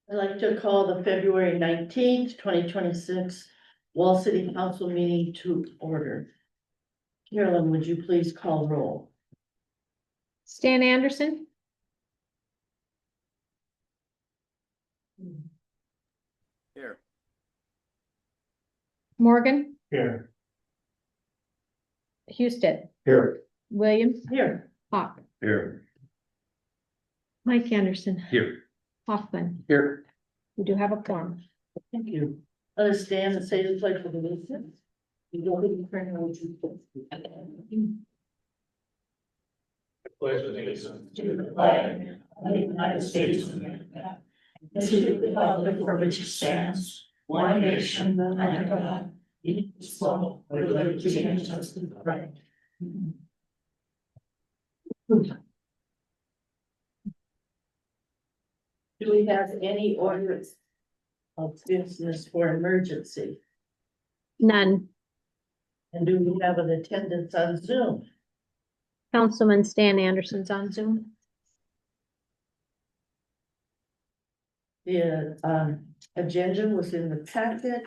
I'd like to call the February 19th, 2026 Wall City Council meeting to order. Carolyn, would you please call roll? Stan Anderson, Here. Morgan, Here. Houston, Here. Williams, Here. Hawk, Here. Mike Anderson, Here. Hoffman. Here. We do have a quorum. Thank you. Let us stand and say the pledge of allegiance. You don't need to turn around, you Pledge allegiance to the flag of the United States of America, and to the republic for which it stands, one nation under God, indivisible, with liberty and justice for all. Do we have any orders of business for emergency? None. And do we have an attendance on Zoom? Councilman Stan Anderson's on Zoom. The agenda was in the packet.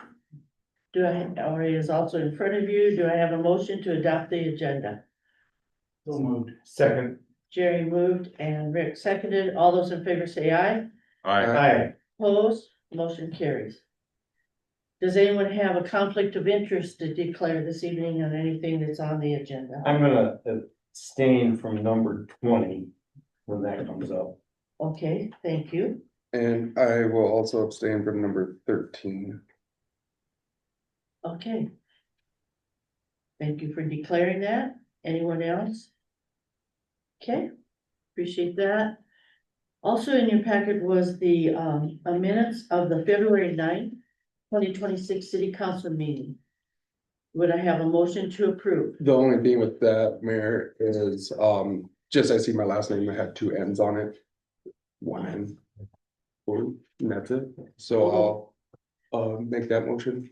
Or is also in front of you. Do I have a motion to adopt the agenda? So moved. Second. Jerry moved and Rick seconded. All those in favor say aye. Aye. Opposed, motion carries. Does anyone have a conflict of interest to declare this evening on anything that's on the agenda? I'm gonna abstain from number 20 when that comes up. Okay, thank you. And I will also abstain from number 13. Okay. Thank you for declaring that. Anyone else? Okay, appreciate that. Also in your packet was the minutes of the February 9th, 2026 City Council meeting. Would I have a motion to approve? The only thing with that, Mayor, is just I see my last name, I had two N's on it. One N. And that's it. So I'll make that motion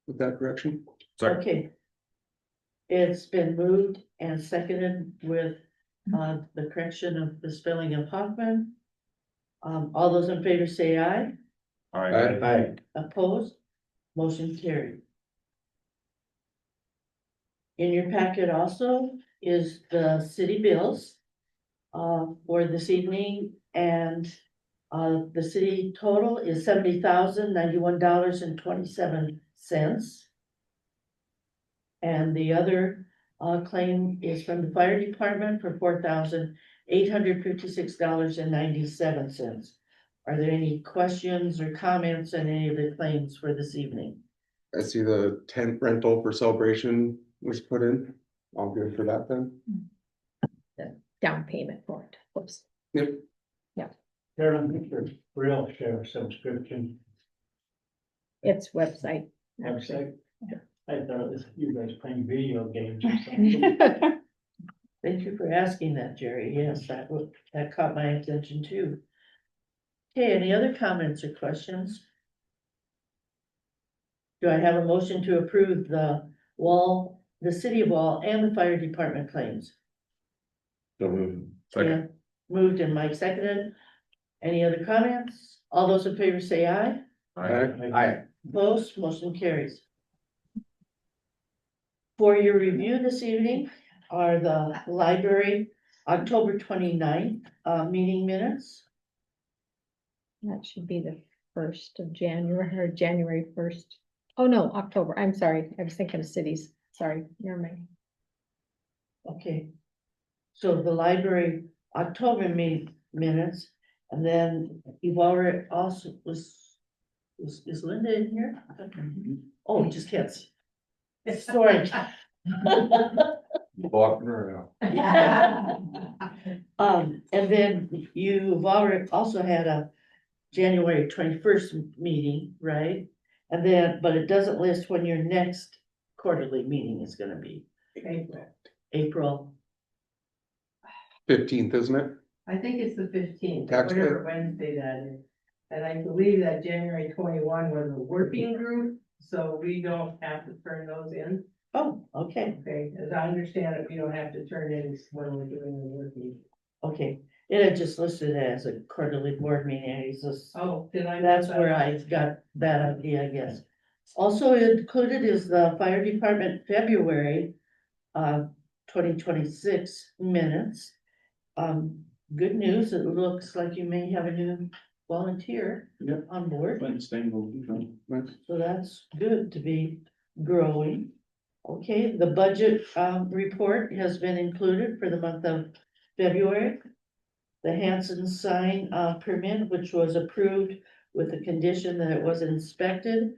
with that correction. Okay. It's been moved and seconded with the correction of the spelling of Hoffman. All those in favor say aye. Aye. Opposed? Motion carried. In your packet also is the city bills for this evening, and the city total is $70,091.27. And the other claim is from the fire department for $4,856.97. Are there any questions or comments on any of the claims for this evening? I see the tent rental for celebration was put in. All good for that then? Down payment for it. Whoops. Yep. Carolyn, make your real share subscription It's website. actually. website. I thought it was you guys playing video games or something. Thank you for asking that, Jerry. Yes, that caught my attention too. Okay, any other comments or questions? Do I have a motion to approve the city of Wall and the fire department claims? Dan moved and Mike seconded. Any other comments? All those in favor say aye. Aye. Opposed, motion carries. For your review this evening are the library October 29th meeting minutes. That should be the 1st of January or January 1st. Oh, no, October. I'm sorry. I was thinking of cities. Sorry, you're me. Okay. So the library October minutes, and then you've already also is Linda in here? Oh, just can't see. Sorry. Walking around. And then you've already also had a January 21st meeting, right? And then, but it doesn't list when your next quarterly meeting is gonna be. April. 15th, isn't it? I think it's the 15th, Tax day. whatever Wednesday that is. And I believe that January 21 was a working group, so we don't have to turn those in. Oh, okay, Okay, as I understand it, we don't have to turn in when we're doing the working. okay. It had just listed it as a quarterly board meeting, and it's just, Oh, did I? that's where I got that idea, I guess. Also included is the fire department February, 2026 minutes. Good news, it looks like you may have a new volunteer Yep. on board. Nice. So that's good to be growing. Okay, the budget report has been included for the month of February. The Hanson sign permit, which was approved with the condition that it was inspected.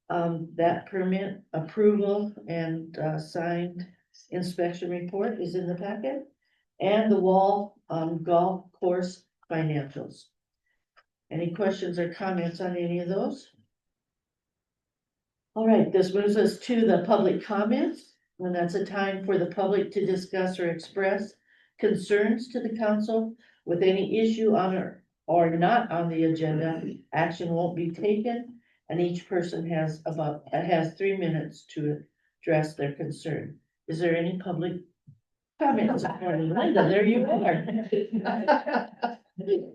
That permit approval and signed inspection report is in the packet. And the Wall golf course financials. Any questions or comments on any of those? All right, this moves us to the public comments, when that's a time for the public to discuss or express concerns to the council with any issue on or not on the agenda. Action won't be taken, and each person has 3 minutes to address their concern. Is there any public comments? Linda, there you are.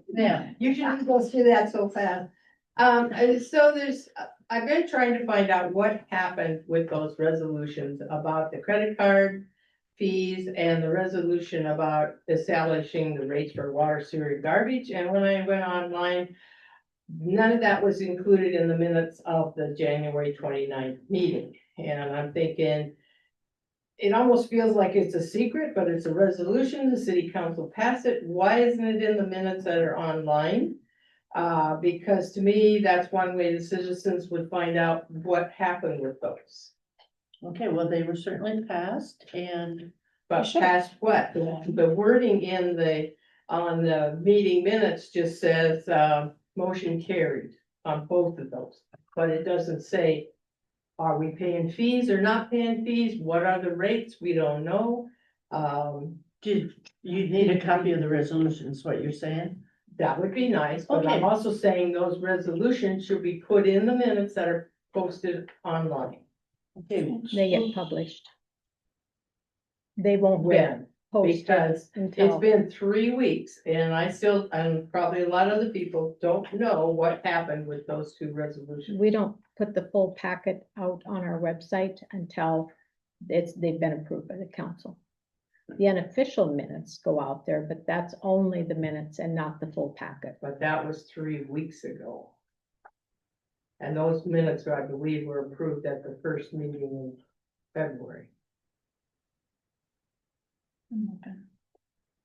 Now, You shouldn't go through that so fast. I've been trying to find out what happened with those resolutions about the credit card fees and the resolution about establishing the rates for water, sewer, and garbage. And when I went online, none of that was included in the minutes of the January 29th meeting. And I'm thinking, it almost feels like it's a secret, but it's a resolution. The city council passed it. Why isn't it in the minutes that are online? Because to me, that's one way the citizens would find out what happened with those. okay, well, they were certainly passed, and But past what? The wording on the meeting minutes just says, motion carried on both of those. But it doesn't say, are we paying fees or not paying fees? What are the rates? We don't know. you need a copy of the resolution, is what you're saying? That would be nice, but Okay. I'm also saying those resolutions should be put in the minutes that are posted online. Okay, They get published. They won't get When? posted Because it's until, been 3 weeks and and probably a lot of other people don't know what happened with those two resolutions. we don't put the full packet out on our website until they've been approved by the council. The unofficial minutes go out there, but that's only the minutes and not the full packet. But that was 3 weeks ago. And those minutes, I believe, were approved at the first meeting in February.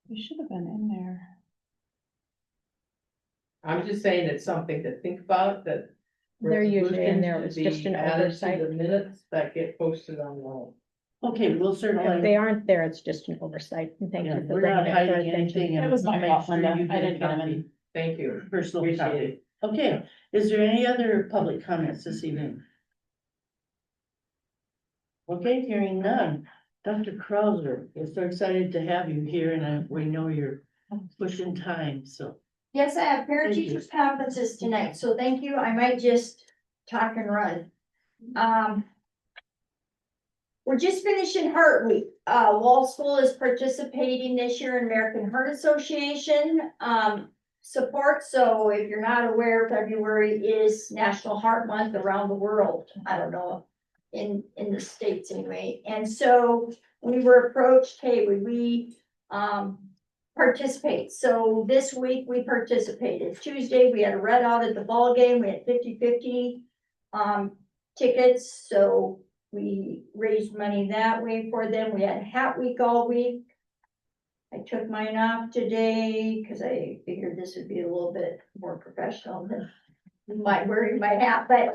You should have been in there. I'm just saying it's something to think about, that They're usually in there, resolutions it's just should an be added to oversight. the minutes that get posted online. okay, we'll If certainly, they aren't there, it's just an oversight, and thank yeah, you for we're bringing not it to our hiding attention. anything. and It was my make fault, sure Linda. you I get a didn't get 'em in. copy, Thank you. Personal Appreciate copy. it. Okay, is there any other public comments this evening? Okay, hearing none. Dr. Krauser, we're so excited to have you here, and we know you're pushing time, so. Yes, I have parent Thank you. teachers conferences tonight, so thank you. I might just talk and run. We're just finishing Heart Week. Wall School is participating this year in American Heart Association support. So if you're not aware, February is National Heart Month around the world. I don't know, in the States anyway. And so we were approached, hey, would we participate? So this week we participated. Tuesday, we had a red out at the ball game. We had 50-50 tickets, so we raised money that way for them. We had Hat Week all week. I took mine off today because I figured this would be a little bit more professional than wearing my hat, but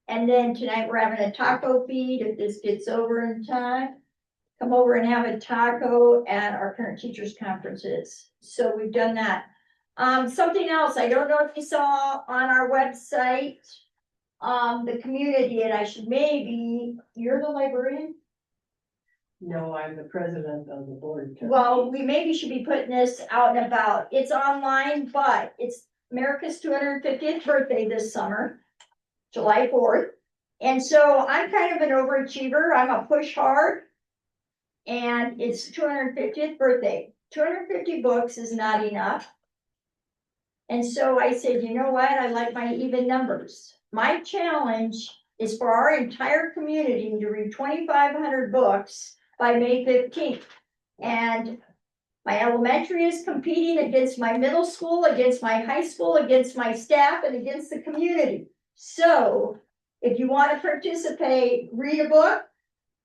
and then tonight we're having a taco feed if this gets over in time. Come over and have a taco at our parent teachers conferences. So we've done that. Something else, I don't know if you saw on our website, the community, and you're the librarian? No, I'm the president of the board. Well, we maybe should be putting this out and about. It's online, but it's America's 250th birthday this summer, July 4th. And so I'm kind of an overachiever. I'm a push hard. And it's 250th birthday. 250 books is not enough. And so I said, you know what, I like my even numbers. My challenge is for our entire community to read 2,500 books by May 15th. And my elementary is competing against my middle school, against my high school, against my staff, and against the community. So if you want to participate, read a book,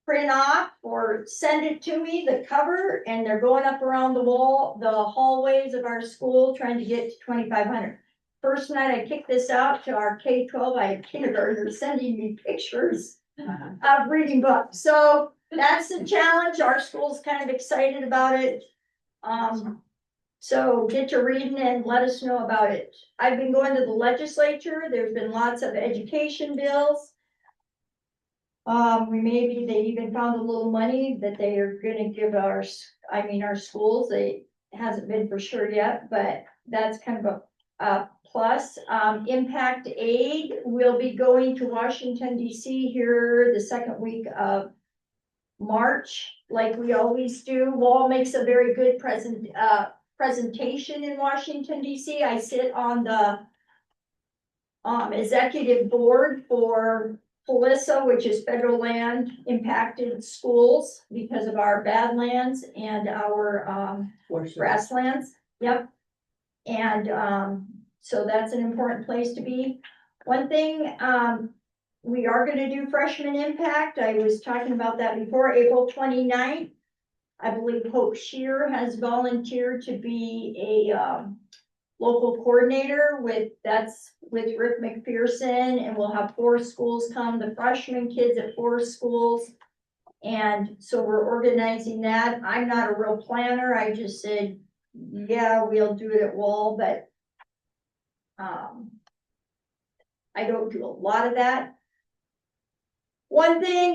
print off, or send it to me, the cover, and they're going up around the wall, the hallways of our school, trying to get to 2,500. First night I kicked this out to our K-12, I had kindergartners sending me pictures of reading books. So that's the challenge. Our school's kind of excited about it. So get to reading and let us know about it. I've been going to the legislature. There's been lots of education bills. Maybe they even found a little money that they are gonna give our schools. It hasn't been for sure yet, but that's kind of a plus. Impact Aid will be going to Washington DC here the second week of March, like we always do. Wall makes a very good presentation in Washington DC. I sit on the executive board for FLISA, which is federal land impacted schools because of our badlands and our grasslands. Yep. And so that's an important place to be. One thing, we are gonna do freshman impact. I was talking about that before, April 29th. I believe Hope Shear has volunteered to be a local coordinator with Rick McPherson, and we'll have 4 schools come, the freshman kids at 4 schools. And so we're organizing that. I'm not a real planner. I just said, yeah, we'll do it at Wall, but I don't do a lot of that. One thing,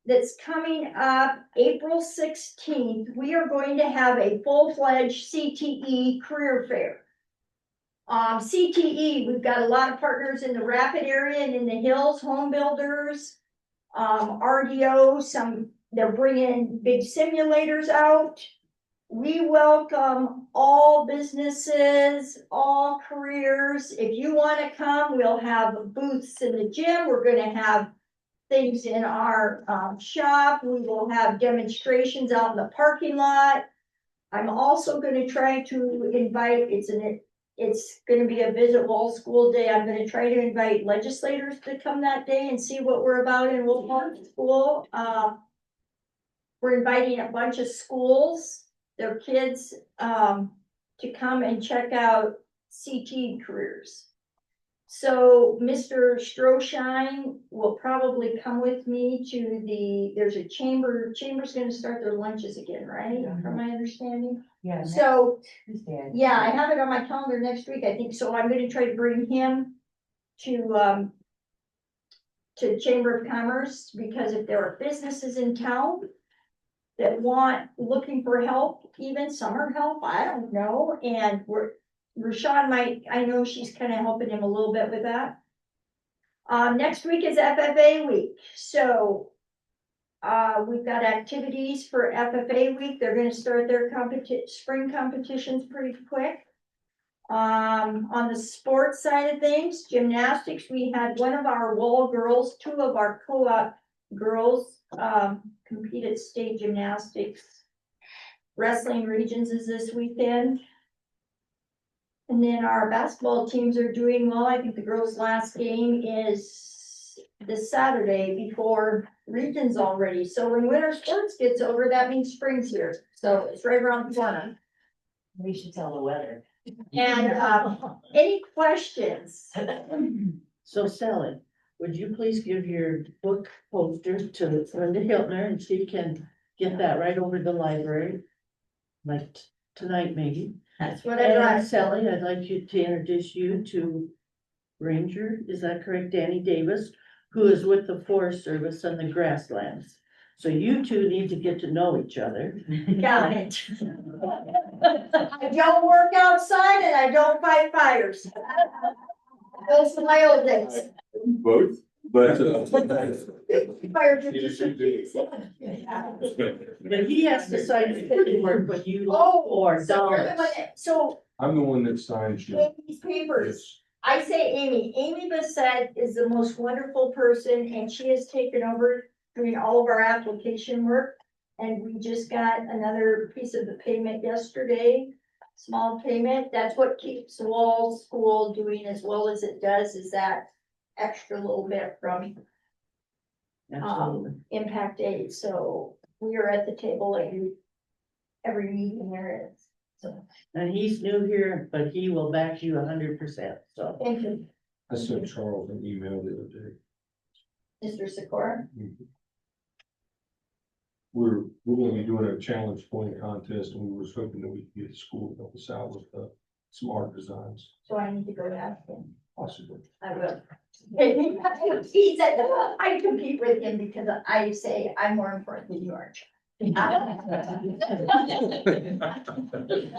that's coming up, April 16th, we are going to have a full-fledged CTE career fair. CTE, we've got a lot of partners in the Rapid area and in the Hills, home builders, RDO, they're bringing big simulators out. We welcome all businesses, all careers. If you want to come, we'll have booths in the gym. We're going to have things in our shop. We will have demonstrations out in the parking lot. I'm also going to try to invite, it's going to be a visit Wall School Day. I'm going to try to invite legislators to come that day and see what we're about in Wolf Park School. We're inviting a bunch of schools, their kids, to come and check out CT careers. So Mr. Stroshine will probably come with me to there's a chamber's gonna start their lunches again, right? From my understanding. Yeah. So, Tuesday. yeah, I have it on my calendar next week, I think, so I'm gonna try to bring him to Chamber of Commerce, because if there are businesses in town that looking for help, even summer help, I don't know, and Rashawn I know she's kind of helping him a little bit with that. Next week is FFA week, so we've got activities for FFA week. They're gonna start their spring competitions pretty quick. On the sports side of things, gymnastics, we had one of our Wall girls, 2 of our co-op girls, compete at state gymnastics. Wrestling regions is this weekend. And then our basketball teams are doing well. I think the girls' last game is this Saturday before regions already. So when winter sports gets over, that means spring's here. So it's right around the corner. We should tell the weather. And any questions? So Sally, would you please give your book poster to Linda Hiltner, and she can get that right over to the library? Like tonight, maybe. That's what I And got. Sally, I'd like you to introduce you to Ranger, is that correct, Danny Davis, who is with the Forest Service on the grasslands. So you 2 need to get to know each other. Got it. I don't work outside and I don't fight fires. Those are my old days. Both? But. Fire But he has to sign the paperwork, but you. Oh, Or so you're the one dollars. so I'm the one that signs you. Amy's papers, I say Amy Bissett is the most wonderful person and she has taken over doing all of our application work. And we just got another piece of the payment yesterday, small payment, that's what keeps Wall School doing as well as it does, is that extra little bit from Absolutely. impact aid, so we are at the table every meeting there is, so, And he's new here, but he will back you 100%, so. thank you, I sent Charles an email the other day. Mr. Sikora. We're gonna be doing a challenge point contest and we were hoping that we could get the school to help us out with some art designs. So I need to go ask him. Possibly. I will. He said, I compete with him because I say I'm more important than you are.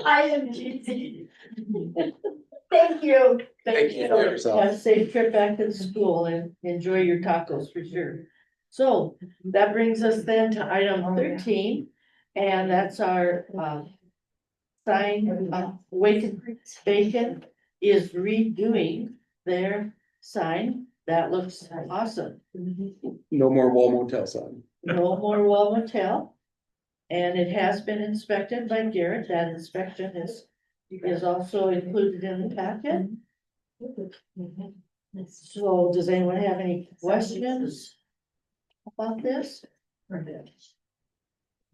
I am cheesy. Thank you. Thank you. you. Have a safe trip back to the school and enjoy your tacos for sure. So that brings us then to item 13, and that's our, sign, Wake Bacon is redoing their sign. That looks awesome. No more wall motel sign. No more Wall Motel. And it has been inspected by Garrett. That inspection is also included in the packet. So does anyone have any questions about this?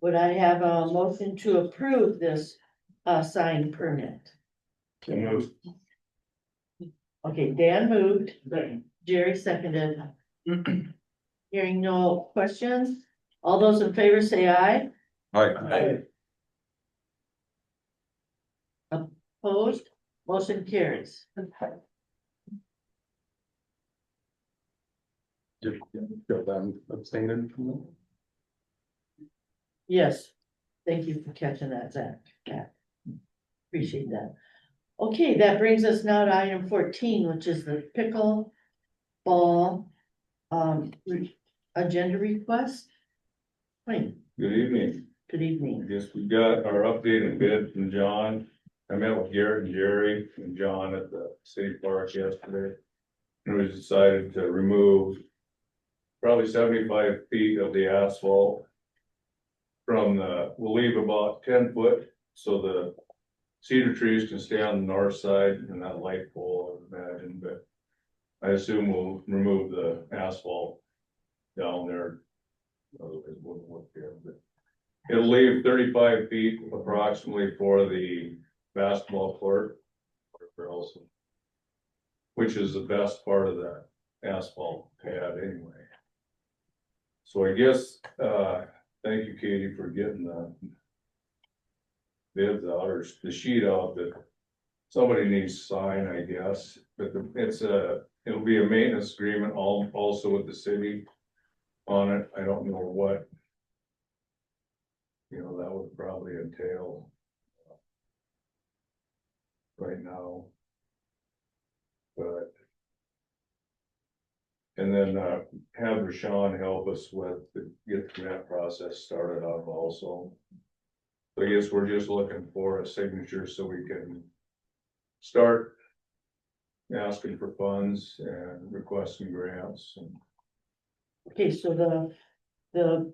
Would I have a motion to approve this, sign permit? Okay, Dan moved, Jerry seconded. Hearing no questions, all those in favor say aye. Aye. Opposed, motion carries. Did Joe then abstaining from that? Yes, thank you for catching that, Zach. Yeah. Appreciate that. Okay, that brings us now to item 14, which is the pickle ball agenda request. Wayne, Good evening. good I evening. guess we got our updated bid from John. I met with Garrett and Jerry and John at the city park yesterday. And we decided to remove probably 75 feet of the asphalt from we'll leave about 10 foot, so the cedar trees can stay on the north side and that light pole, I would imagine, but I assume we'll remove the asphalt down there. Otherwise it wouldn't work there, but it'll leave 35 feet approximately for the basketball court. Which is the best part of that asphalt pad anyway. So I guess, thank you, Katie, for getting the bids out or the sheet out that somebody needs to sign, I guess, but it'll be a maintenance agreement also with the city on it. I don't know what, that would probably entail right now. But. And then have Rashawn help us get the grant process started up also. So I guess we're just looking for a signature so we can start asking for funds and requesting grants. And Okay, so the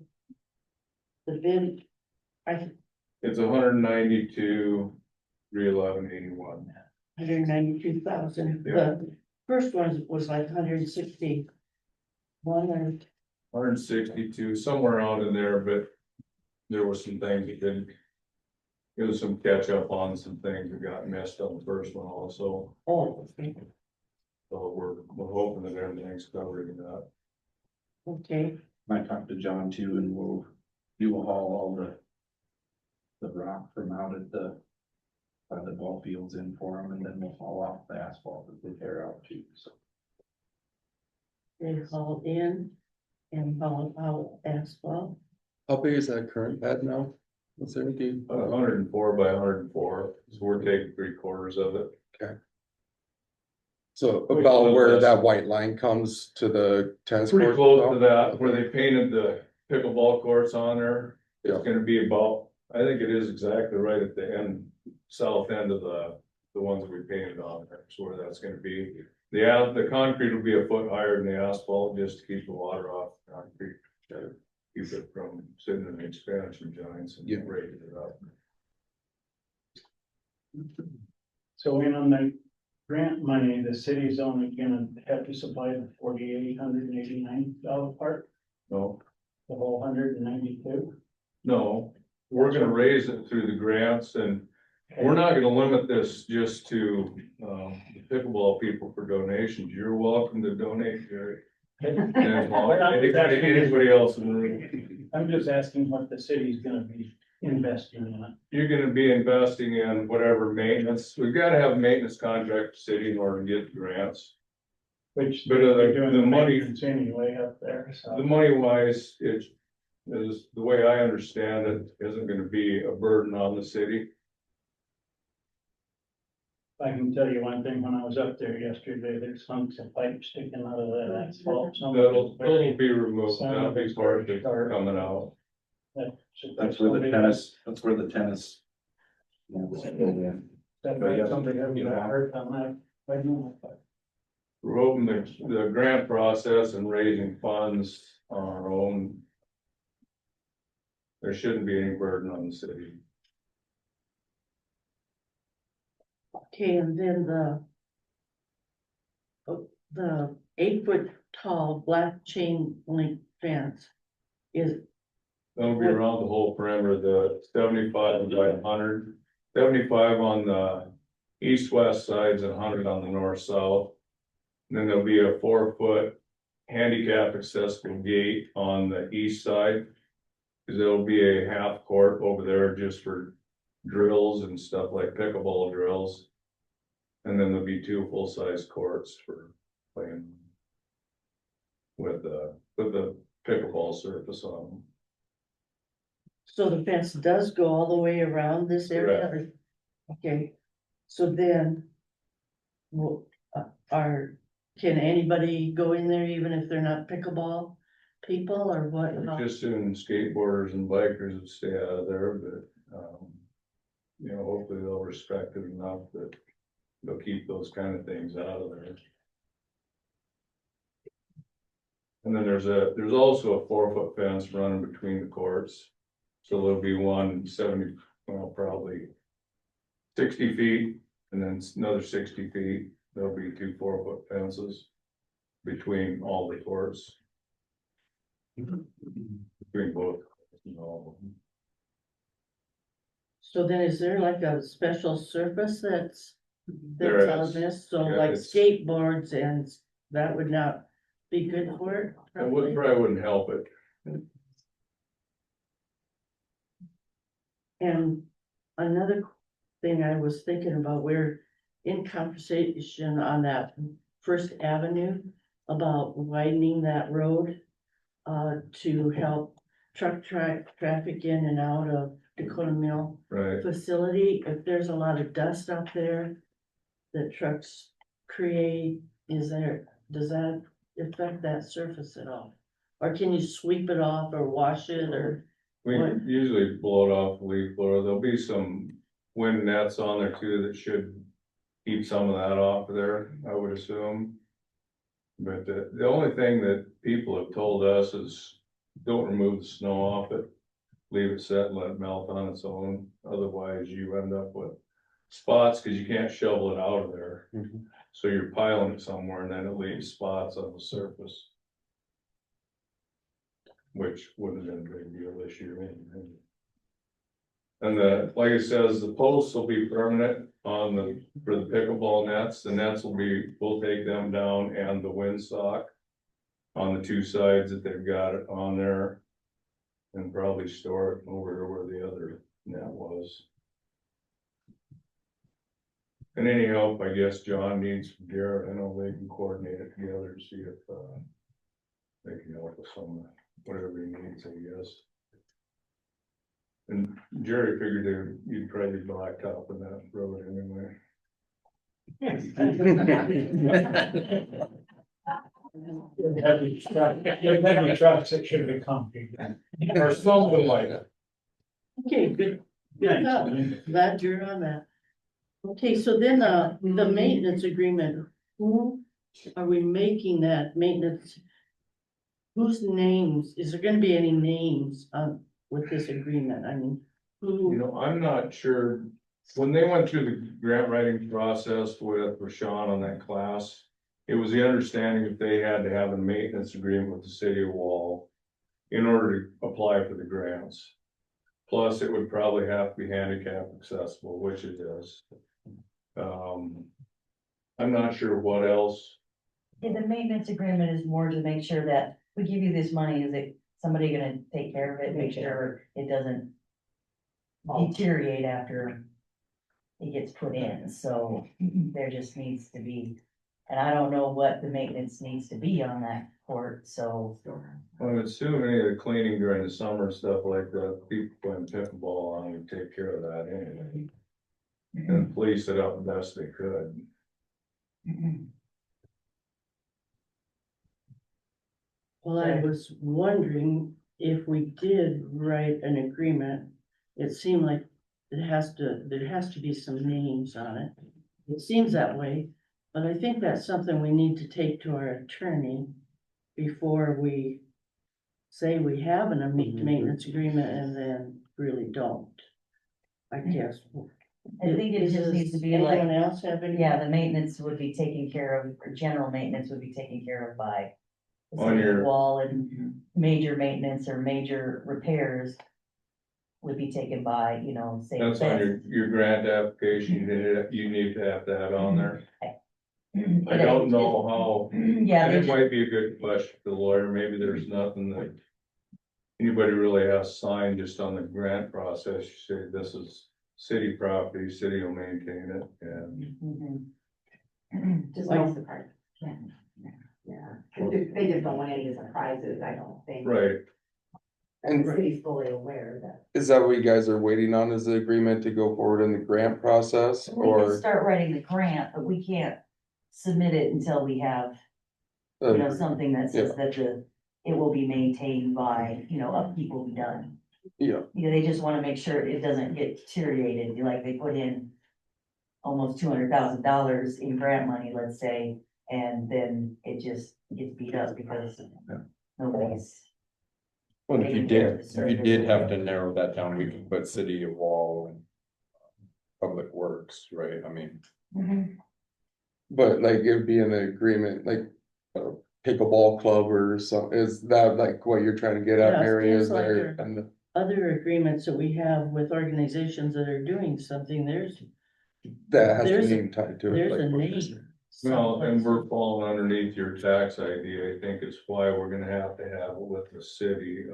bid, it's 192, 311.81. 192,000. Yeah. The first one was like 161 or 162, somewhere out in there, but there were some things that didn't. It was some catch up on some things that got missed on the first one also. oh, okay. So we're hoping that everything's covered in that. Okay, I talked to John too, and we'll haul all the rock from out at the ball fields in for them, and then we'll haul off the asphalt that they tear out too, so. they hauled in and hauled out asphalt. How big is that current pad now? What's there, do 104 by 104, so we're taking 3/4 of it. So Pretty about close where to that white line comes to the tennis Pretty court. close to that, where they painted the pickleball courts on there. It's Yeah. gonna be about, I think it is exactly right at the end, south end of the ones we painted on there, so where that's gonna be. The concrete will be a foot higher than the asphalt, just to keep the water off the concrete. to Keep it from sitting in the expansion joints and Yeah. breaking it up. So in on the grant money, the city's only gonna have to supply the $4,889 part, No, the whole 192. no, we're gonna raise it through the grants, and we're not gonna limit this just to, the pickleball people for donations. You're welcome to donate, Jerry. And anybody else in the room. I'm just asking what the city's gonna be investing in it. You're gonna be investing in whatever maintenance, we've gotta have a maintenance contract with the city in order to get grants. Which But, they're doing the the money- maintenance anyway up there, The so. money wise, it is, the way I understand it, isn't gonna be a burden on the city. I can tell you one thing, when I was up there yesterday, there's hunks of pipe sticking out of that asphalt. Some of That'll, it's very- that'll be removed, Some that'll of be it's part of very it sharp. coming out. That's where the tennis, that's where the tennis. Yeah, Somebody ever got hurt on that. I know. We're hoping the grant process and raising funds on our own. There shouldn't be any burden on the city. Okay, and then the 8 foot tall black chain link fence is, That'll be around the whole perimeter, the 75 by 100, 75 on the east-west sides and 100 on the north-south. And then there'll be a 4 foot handicap accessible gate on the east side. Cause there'll be a half court over there just for drills and stuff like pickleball drills. And then there'll be 2 full-size courts for playing with the pickleball surface on them. so the fence does go all the way around this area? or- Okay, so then, well, can anybody go in there even if they're not pickleball people or what? Just soon skateboarders and bikers would stay out of there, but, you know, hopefully they'll respect it enough that they'll keep those kind of things out of there. And then there's also a 4 foot fence running between the courts. So there'll be one 70, well, probably 60 feet, and then another 60 feet. There'll be 2 4 foot fences between all the courts. Between both, you know. So then is there like a special surface that's There on is. this? So Yeah, like it's- skateboards and that would not be good for it? It would, probably wouldn't help it. And another thing I was thinking about, we're in conversation on that First Avenue about widening that road to help truck traffic in and out of Dakota Mill Right, facility. If there's a lot of dust out there that trucks create, does that affect that surface at all? Or can you sweep it off or wash it or? we What? usually blow it off the leaf blower. There'll be some wind nets on there too that should keep some of that off of there, I would assume. But the only thing that people have told us is don't remove the snow off it. Leave it set and let it melt on its own. Otherwise you end up with spots because you can't shovel it out of there. Mhm. So you're piling it somewhere and then it leaves spots on the surface. Which wouldn't have been a big deal this year anyway. And like it says, the posts will be permanent on for the pickleball nets. The nets we'll take them down and the windsock on the 2 sides that they've got it on there. And probably store it over where the other net was. And any help, I guess John needs from Garrett, I know they can coordinate it together and see if, they can help with some, whatever he needs, I guess. And Jerry figured you'd probably blacktop in that road anyway. Heavy trucks that should be comfy. Or something like that. Okay, good, good Thanks, thought. man. Glad you're on that. Okay, so then, the maintenance agreement, who are we making that maintenance? Whose names, is there gonna be any names, with this agreement? I mean, You who, know, I'm not sure, when they went through the grant writing process with Rashawn on that class, it was the understanding that they had to have a maintenance agreement with the city of Wall in order to apply for the grants. Plus, it would probably have to be handicap accessible, which it is. I'm not sure what else. Yeah, the maintenance agreement is more to make sure that we give you this money, is it somebody gonna take care of it, make sure it doesn't deteriorate after it gets put in, so there just needs to be, and I don't know what the maintenance needs to be on that court, so. I'm assuming any of the cleaning during the summer, and stuff like that, people playing pickleball on would take care of that anyway. And police it up the best they could. well, I was wondering if we did write an agreement. It seemed like there has to be some names on it. It seems that way, but I think that's something we need to take to our attorney before we say we have a maintenance agreement and then really don't. I guess. I think it just needs to be Anyone like, else have any? yeah, the maintenance would be taken care of, or general maintenance would be taken care of by the On city of your- Wall, and major maintenance or major repairs would be taken by, you know, say. That's on your grant application, you need to have that on there. I don't know how, Yeah, and they it just- might be a good question to the lawyer, maybe there's nothing that anybody really has signed just on the grant process, you say this is city property, city will maintain it, and Just most of the part, yeah, yeah, they just don't want any surprises, I don't think. right. And the city's fully aware that. Is that what you guys are waiting on, is the agreement to go forward in the grant process, We can or? start writing the grant, but we can't submit it until we have, you know, something that says that it will be maintained by, you know, upkeep will be done. Yeah, You know, they just wanna make sure it doesn't get deteriorated, like they put in almost $200,000 in grant money, let's say, and then it just gets beat up because nobody's. Well, if you did have to narrow that down, we can put city of Wall and public works, right? I mean, but like it'd be an agreement, like a pickleball club or something, is that like what you're trying to get at, Yeah, it Mary, seems is like there? there- And Other agreements that we have with organizations that are doing something, that has a there's a- name tied to it. there's like a what you're saying. name. Well, and someplace. we're falling underneath your tax ID, I think it's why we're gonna have to have it with the city,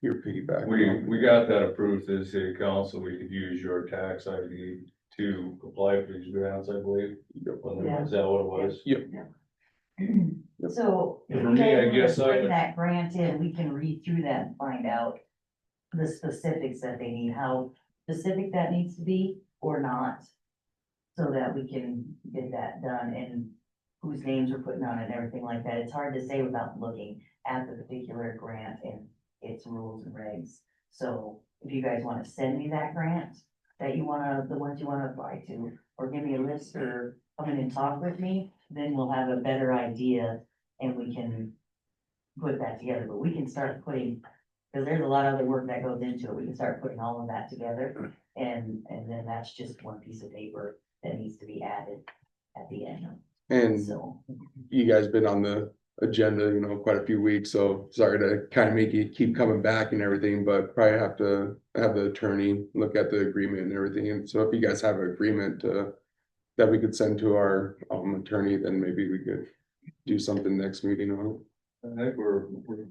Your piggyback. we got that approved through the city council, we could use your tax ID to apply for these grants, I believe. Is that what it was? So. if For you me, I guys wanna guess I bring would- that grant in, we can read through that and find out the specifics that they need, how specific that needs to be or not. So that we can get that done and whose names we're putting on it and everything like that. It's hard to say without looking at the particular grant and its rules and regs. So if you guys wanna send me that grant that you wanna, the ones you wanna apply to, or give me a list or come in and talk with me, then we'll have a better idea and we can put that together, but we can start putting, cause there's a lot of other work that goes into it. We can start putting all of that together and then that's just one piece of paper that needs to be added at the end. And So, you guys been on the agenda, you know, quite a few weeks, so sorry to kind of make you keep coming back and everything, but probably have to have the attorney look at the agreement and everything, and so if you guys have an agreement that we could send to our attorney, then maybe we could do something next meeting on it. I think we're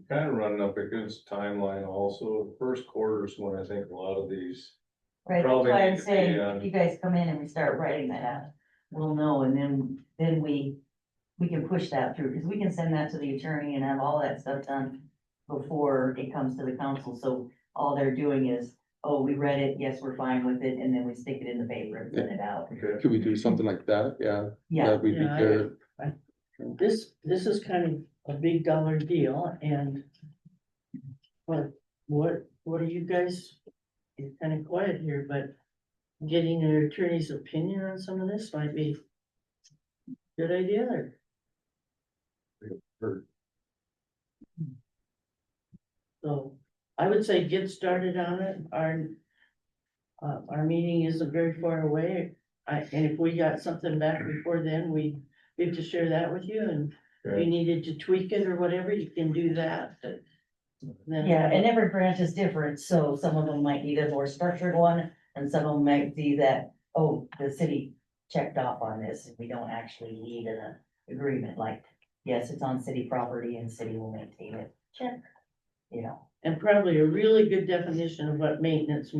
kind of running up against timeline also, the first quarter is when I think a lot of these. right, that's Probably why I'm need to be, saying, if you guys come in and we start writing that out, we'll know, and then we can push that through, because we can send that to the attorney and have all that stuff done before it comes to the council, so all they're doing is oh, we read it, yes, we're fine with it, and then we stick it in the paper and send it out. Okay. Could we do something like that? Yeah, Yeah, that would be Yeah, good. This is kind of a big dollar deal and what are you guys, you're kind of quiet here, but getting your attorney's opinion on some of this might be a good idea or? So I would say get started on it. Our meeting isn't very far away. And if we got something back before then, we have to share that with you and if you Okay. needed to tweak it or whatever, you can do that. But then- yeah, and every branch is different, so some of them might need a more structured one, and some of them might be that, oh, the city checked off on this, and we don't actually need an agreement, like, yes, it's on city property and city will maintain it. Check. You know, And probably a really good definition of what maintenance,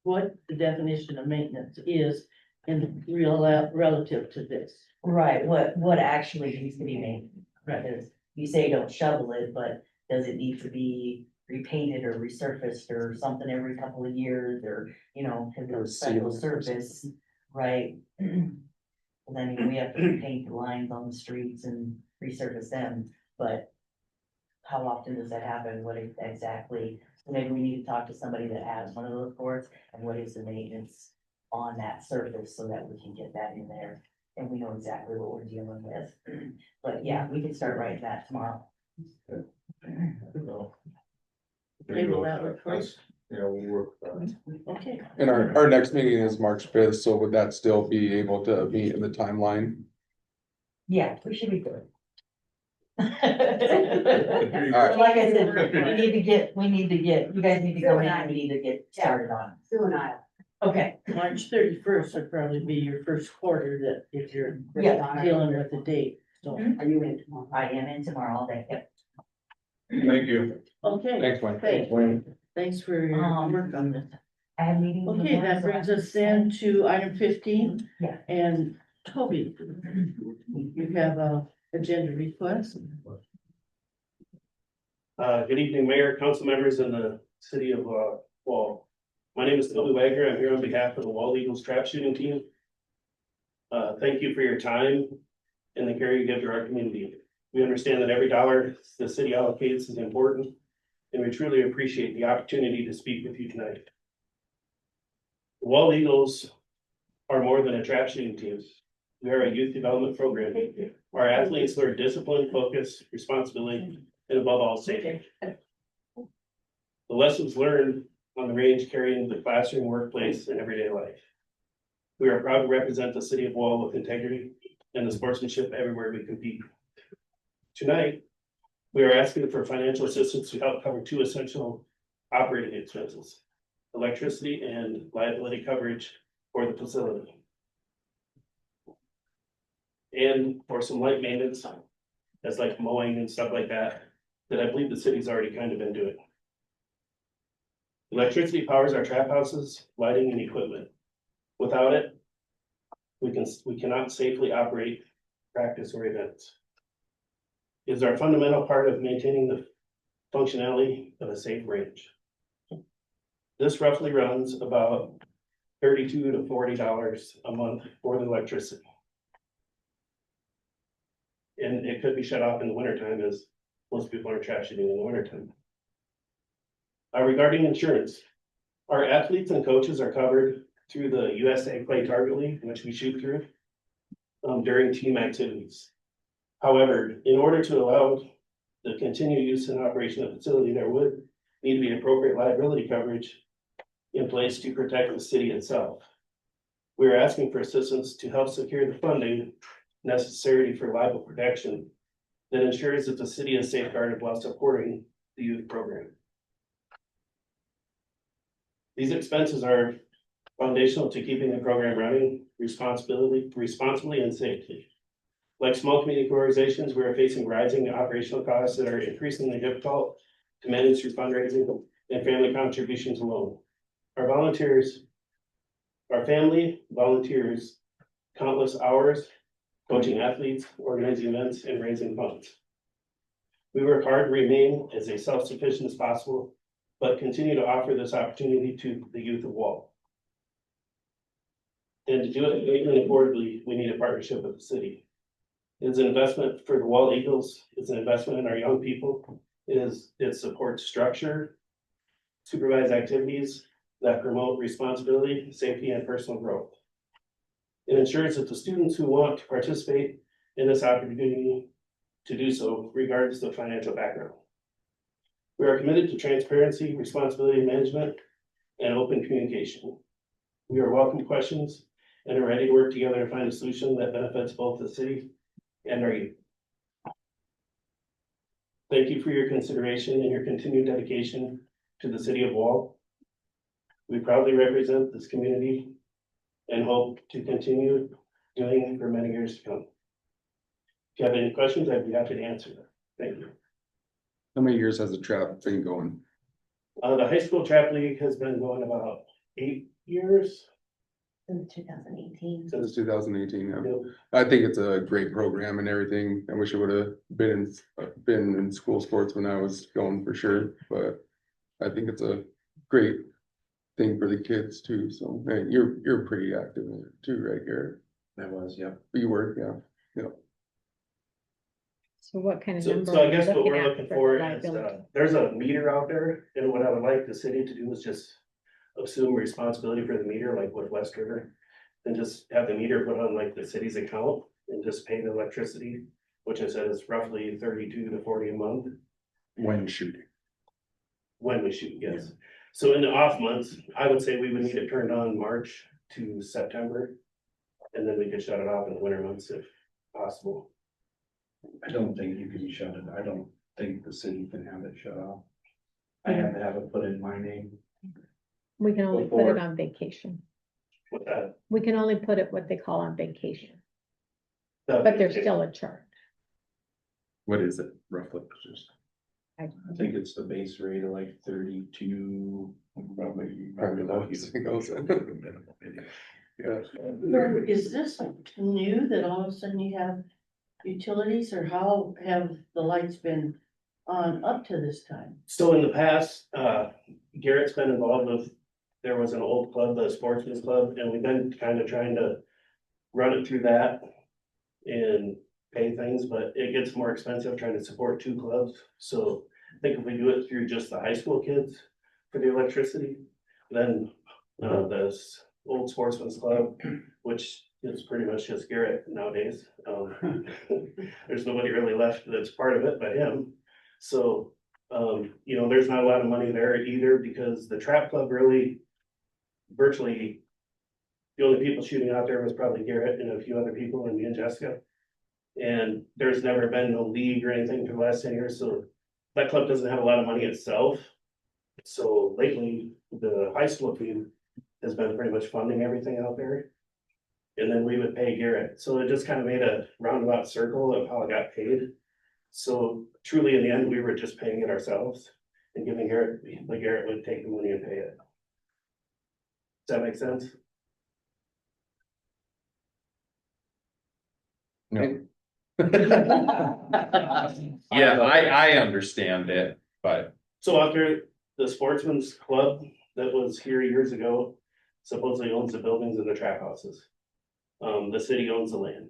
what the definition of maintenance is in real relative to this. right, what actually needs to be made, Right. because you say don't shovel it, but does it need to be repainted or resurfaced or something every couple of years, or, you know, cause Or it's special sealed or service, right? And then we have to repaint the lines on the streets and resurface them, but how often does that happen? What exactly? So maybe we need to talk to somebody that has one of those boards, and what is the maintenance on that surface, so that we can get that in there, and we know exactly what we're dealing with. But yeah, we can start writing that tomorrow. So, Okay, will that work for you? that's- Yeah, we'll work on it. Okay, And our next meeting is March 5th, so would that still be able to meet in the timeline? Yeah, we should be good. There you All go. Like I said, we need to get, you guys need to go in and we need to get started on. Sue and I. Okay, March 31st would probably be your first quarter that if you're Yeah. dealing with the date, so, Are you in tomorrow? I am in tomorrow all day. Yep. Thank you. okay, Thanks, Wayne. thanks, thanks for your work on this. I have meetings. in the Okay, morning, that so I brings can us then to item 15. Yeah. And Toby, you have a agenda request? Good evening, Mayor, council members in the city of, Wall. My name is Toby Wagner. I'm here on behalf of the Wall Eagles trap shooting team. Thank you for your time and the care you give to our community. We understand that every dollar the city allocates is important, and we truly appreciate the opportunity to speak with you tonight. The Wall Eagles are more than a trap shooting team. We are a youth development program. Our athletes learn discipline, focus, responsibility, and above all, safety. The lessons learned on the range carry into the classroom, workplace, and everyday life. We are proud to represent the city of Wall with integrity and the sportsmanship everywhere we compete. Tonight, we are asking for financial assistance to help cover two essential operating expenses: electricity and liability coverage for the facility, and for some light maintenance, that's like mowing and stuff like that, that I believe the city's already kind of been doing. Electricity powers our trap houses, lighting, and equipment. Without it, we cannot safely operate, practice, or events. It is our fundamental part of maintaining the functionality of a safe range. This roughly runs about $32 to $40 a month for the electricity. And it could be shut off in the wintertime, as most people are trap shooting in the wintertime. Regarding insurance, our athletes and coaches are covered through the USA Clay Target League, which we shoot through during team activities. However, in order to allow the continued use and operation of the facility, there would need to be appropriate liability coverage in place to protect the city itself. We are asking for assistance to help secure the funding necessary for liable protection that ensures that the city is safeguarded while supporting the youth program. These expenses are foundational to keeping the program running responsibly and safely. Like small community organizations, we are facing rising operational costs that are increasingly difficult to manage through fundraising and family contributions alone. Our family volunteers countless hours coaching athletes, organizing events, and raising funds. We work hard to remain as self-sufficient as possible but continue to offer this opportunity to the youth of Wall. And to do it legally and affordably, we need a partnership with the city. It's an investment for the Wall Eagles, it's an investment in our young people, it supports structure, supervised activities that promote responsibility, safety, and personal growth. It ensures that the students who want to participate in this opportunity to do so regardless of financial background. We are committed to transparency, responsibility management, and open communication. We are welcome questions and are ready to work together to find a solution that benefits both the city and our youth. Thank you for your consideration and your continued dedication to the city of Wall. We proudly represent this community and hope to continue doing for many years to come. If you have any questions, I'd be happy to answer them. Thank you. How many years has the trap been going? The high school trap league has been going about 8 years. Since 2018. Since 2018, yeah. Yep. I think it's a great program and everything. I wish it would have been in school sports when I was going for sure, but I think it's a great thing for the kids too. So, man, you're pretty active in it too, right, Garrett? That was, yep. You were, yeah. So what kind of So, number? so I are we guess what we're at looking for is, liability? there's a meter out there, and what I would like the city to do is just assume responsibility for the meter, like with West River. And just have the meter put on like the city's account and just pay the electricity, which I said is roughly 32 to 40 a month When shooting. when we shoot, yes. So in the off months, I would say we would need it turned on March to September. And then we could shut it off in the winter months if possible. I don't think you can shut it. I don't think the city can have it shut off. I have to have it put in my name. We can only put before- it on vacation. With that. We can only put it what they call on vacation, but there's still a charge. What is it roughly? I think it's the base rate of like 32. Probably lowest it goes. Yeah. Now, is this new that all of a sudden you have utilities, or how have the lights been on up to this time? So in the past, Garrett's been involved with, there was an old club, the Sportsman's Club, and we've been kind of trying to run it through that and pay things, but it gets more expensive trying to support two clubs. So I think if we do it through just the high school kids for the electricity, then this old Sportsman's Club, which is pretty much just Garrett nowadays. There's nobody really left that's part of it but him. So, you know, there's not a lot of money there either, because the trap club really virtually, the only people shooting out there was probably Garrett and a few other people and me and Jessica. And there's never been no league or anything for the last 10 years, so that club doesn't have a lot of money itself. So lately, the high school team has been pretty much funding everything out there. And then we would pay Garrett, so it just kind of made a roundabout circle of how it got paid. So truly, in the end, we were just paying it ourselves and giving Garrett, like Garrett would take the money and pay it. Does that make sense? No. Yeah, I understand it, but So out there, the Sportsman's Club that was here years ago supposedly owns the buildings and the trap houses. The city owns the land.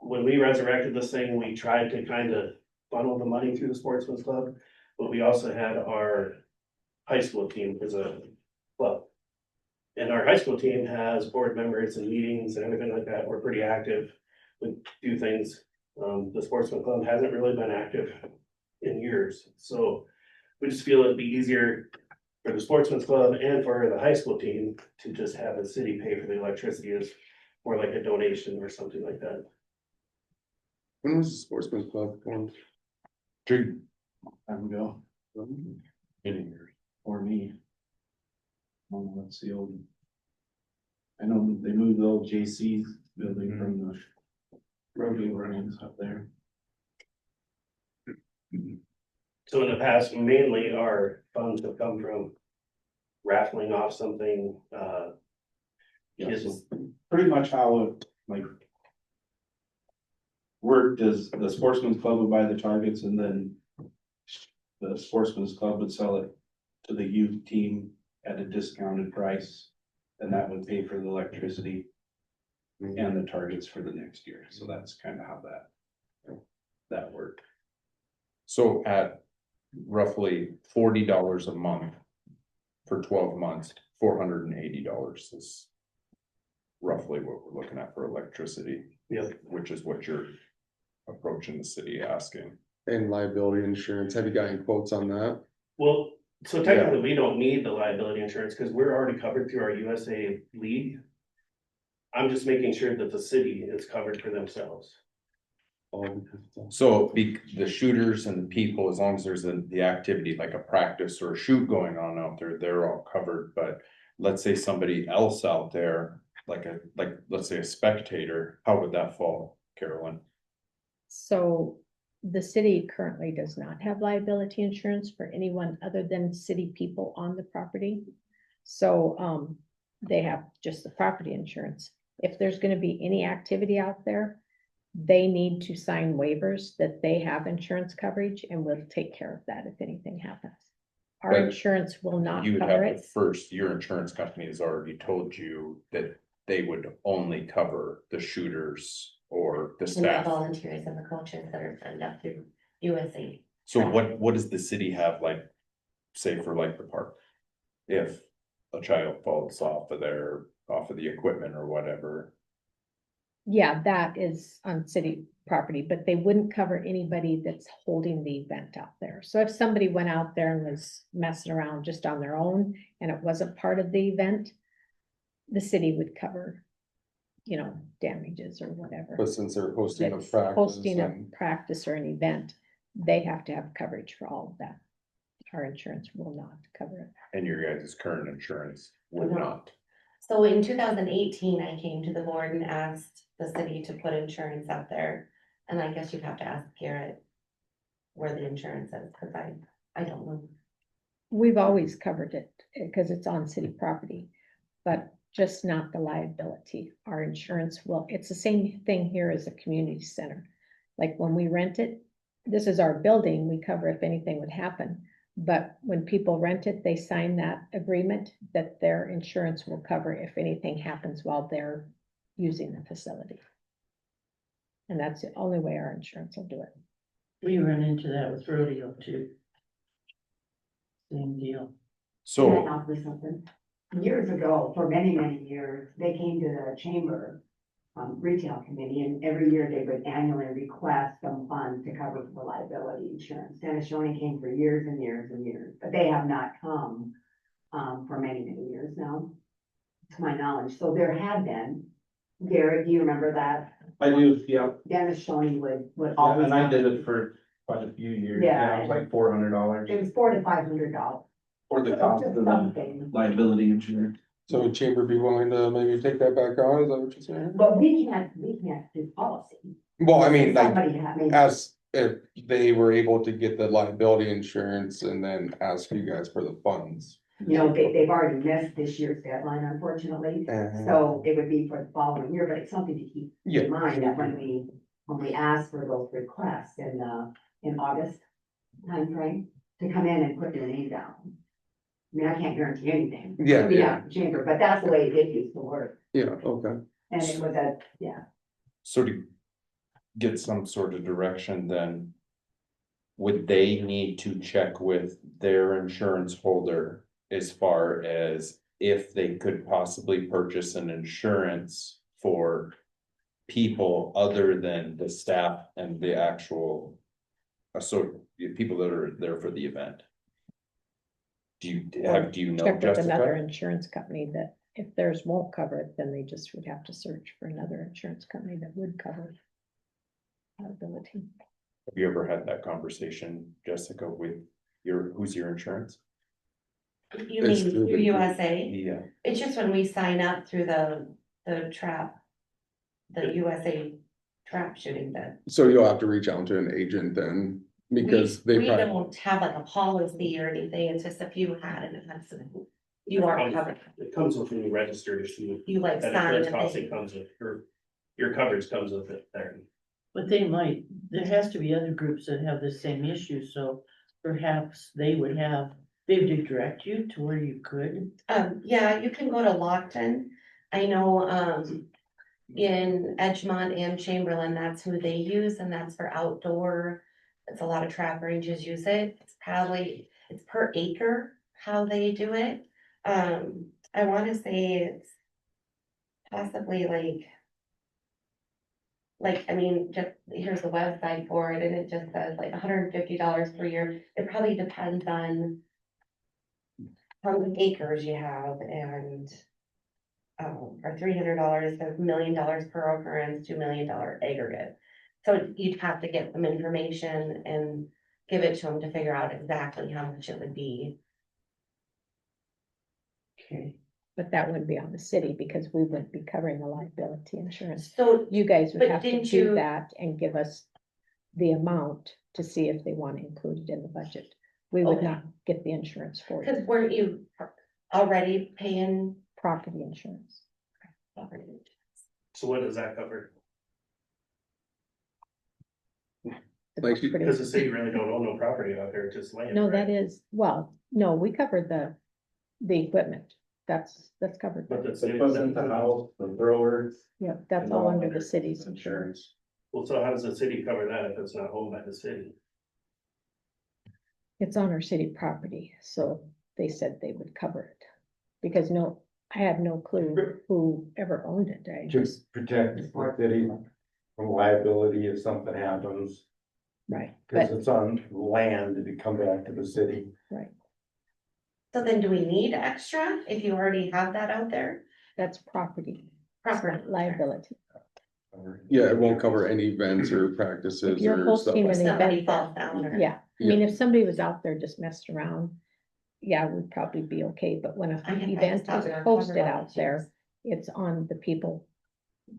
When we resurrected this thing, we tried to kind of funnel the money through the Sportsman's Club, but we also had our high school team as a club. And our high school team has board members and meetings and everything like that. We're pretty active. We do things. The Sportsman Club hasn't really been active in years. So we just feel it'd be easier for the Sportsman's Club and for the high school team to just have the city pay for the electricity as more like a donation or something like that. When was the Sportsman's Club formed? Time ago, many years. or me. Let's see, I know they moved the old JC's building from the rodeo runnings up there. So in the past, mainly our funds have come from raffling off something, Yeah, kids. so pretty much how it like worked is the Sportsman's Club would buy the targets and then the Sportsman's Club would sell it to the youth team at a discounted price. And that would pay for the electricity and the targets for the next year. So that's kind of how that worked. So at roughly $40 a month for 12 months, $480 is roughly what we're looking at for electricity. Yep. Which is what you're approaching the city asking. And liability insurance, have you got any quotes on that? Well, so technically, we don't need the liability insurance because we're already covered through our USA League. I'm just making sure that the city is covered for themselves. So the shooters and the people, as long as there's the activity, like a practice or a shoot going on out there, they're all covered. But let's say somebody else out there, let's say a spectator, how would that fall, Carolyn? So the city currently does not have liability insurance for anyone other than city people on the property. So they have just the property insurance. If there's gonna be any activity out there, they need to sign waivers that they have insurance coverage, and we'll take care of that if anything happens. Our But insurance will not You would cover have it. your insurance company has already told you that they would only cover the shooters or the And the staff. volunteers and the coaches that are signed up through USA. So what does the city have, like, say for like the park? If a child falls off of the equipment or whatever, Yeah, that is on city property, but they wouldn't cover anybody that's holding the event out there. So if somebody went out there and was messing around just on their own and it wasn't part of the event, the city would cover, damages or whatever. But since they're hosting a That's practice hosting a and practice or an event, they have to have coverage for all of that. Our insurance will not cover it. and your guys' current insurance would No. not. So in 2018, I came to the board and asked the city to put insurance out there. And I guess you'd have to ask Garrett where the insurance is, because I don't know. We've always covered it because it's on city property, but just not the liability. Our insurance will, it's the same thing here as a community center. Like when we rent it, this is our building, we cover if anything would happen. But when people rent it, they sign that agreement that their insurance will cover if anything happens while they're using the facility. And that's the only way our insurance will do it. We run into that with rodeo too. Same deal. Can I So, offer something? Years ago, for many, many years, they came to the chamber retail committee, and every year they would annually request some funds to cover for liability insurance. Dennis Shoney came for years and years and years, but they have not come for many, many years now, to my knowledge. So there had been, Garrett, do you remember that? I do, yeah, Dennis Shoney would always. and I have- did it for quite a few years. Yeah. It was like $400 It was $400 to $500. for the cost of the Something. liability insurance. so would chamber be willing to maybe take that back on, is that what you're saying? But we can't do policy. Well, I mean, like, Somebody had, maybe. as if they were able to get the liability insurance and then ask you guys for the funds. They've already missed this year's deadline, unfortunately, so it would be for the following year, but it's something to keep Yeah. in mind that when we ask for those requests in August timeframe, to come in and put their name down. I mean, I can't guarantee anything. Yeah, yeah. Chamber, but that's the way it did used to work, Yeah, okay. and it was so to get some sort of direction, then would they need to check with their insurance holder as far as if they could possibly purchase an insurance for people other than the staff and the actual people that are there for the event? Do you know, Check with another Jessica? insurance company that if theirs won't cover it, then they just would have to search for another insurance company that would cover liability. Have you ever had that conversation, Jessica, with who's your insurance? You It's mean through through the- USA? Yeah. It's just when we sign up through the trap, the USA trap shooting that. So you'll have to reach out to an agent then, because they We probably, don't have like a policy or anything, it's just if you had an accident, you are covered, It comes with when you register, if you like that sign insurance a policy thing. comes with, your coverage comes with it there. But there has to be other groups that have the same issue, so perhaps they would have They would direct you to where you could? Yeah, you can go to Lockton. I know, in Edgemont and Chamberlain, that's who they use, and that's for outdoor. It's a lot of trap ranges use it. It's per acre how they do it. I wanna say it's possibly I mean, just, here's the website for it, and it just says like $150 per year. It probably depends on how many acres you have, and or $300, $1 million per occurrence, $2 million aggregate. So you'd have to get some information and give it to them to figure out exactly how much it would be. Okay. But that wouldn't be on the city because we wouldn't be covering the liability insurance. So, You guys would But have to didn't do you- that and give us the amount to see if they want to include it in the budget. We would Okay. not get the insurance for cause you, weren't you already paying property insurance. property? So what does that cover? The Like you- property- Because the city really don't own no property out there, just land. No, right? that is, well, no, we covered the equipment. That's covered. But The the city, equipment, the house, the throwers. Yeah, that's and all under the city's insurance. well, so how does the city cover that if it's not owned by the city? It's on our city property, so they said they would cover it. Because I have no clue who ever owned it. I just, Just protect the city from liability if something happens, right, because but, it's on land to come back to the city. right, So then do we need extra if you already have that out there? that's property, it's Property. not liability. Yeah, it won't cover any events or practices If you're or stuff hosting like an If that. somebody event, falls down or. yeah, I mean, if somebody was out there just messing around, yeah, we'd probably be okay, but when I an just event thought is we were hosted covered on out it, there, yes. it's on the people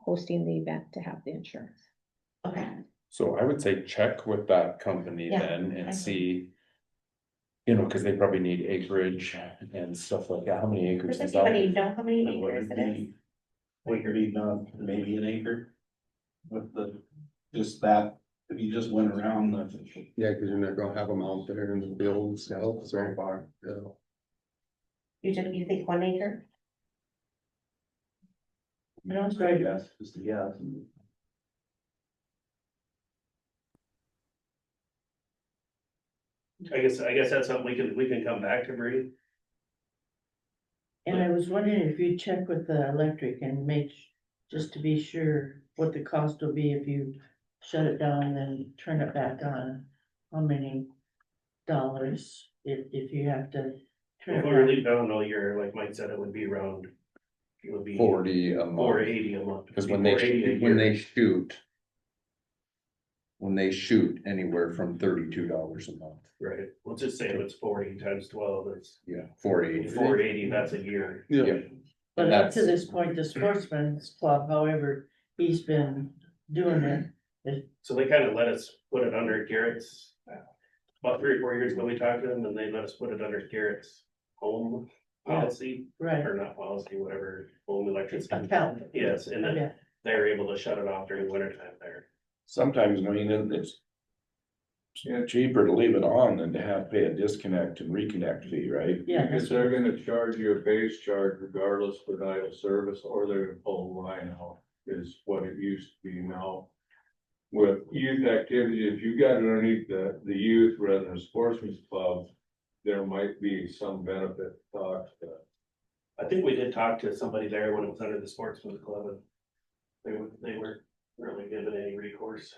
hosting the event to have the insurance. Okay, So I would say check with that company Yeah, then I and will. see. You know, cause they probably need acreage and stuff like that. How many acres does is that? anybody know how many It would acres it is? be, what you're needing on, maybe an acre. With just that, if you just went around the. Yeah, cause you're not gonna have them out there in the field and stuff, so far, yeah. You think 1 acre? No, it's great, yes, just a yes. I guess that's something we can come back to, Bree. And I was wondering if you check with the electric and just to be sure what the cost will be if you shut it down and then turn it back on. How many dollars if you have to turn If it we were on? leaving down all year, like Mike said, it would be around. It would be 40 a month. 480 a month. Cause It'd be 480 a when year. they shoot. When they shoot anywhere from $32 a month, Right, we'll just say if it's 40 times 12, it's yeah, 480. 480, that's a year. Yeah. But up to That's- this point, the sportsman's club, however, he's been doing it. So they kind of let us put it under Garrett's. About 3 or 4 years ago, we talked to them and they let us put it under Garrett's home policy, Right, or not policy, whatever, home electricity. account. Yes, and then Yeah, they're able to shut it off during the winter time there. Sometimes, I mean, it's cheaper to leave it on than to have to pay a disconnect and reconnect fee, right? yeah. Because they're gonna charge you a base charge regardless for idle service, or they're gonna pull the line out, is what it used to be now. With youth activity, if you got it underneath the youth rather than a sportsman's club, there might be some benefit talks, but. I think we did talk to somebody there when it was under the sportsman's club and they weren't really given any recourse.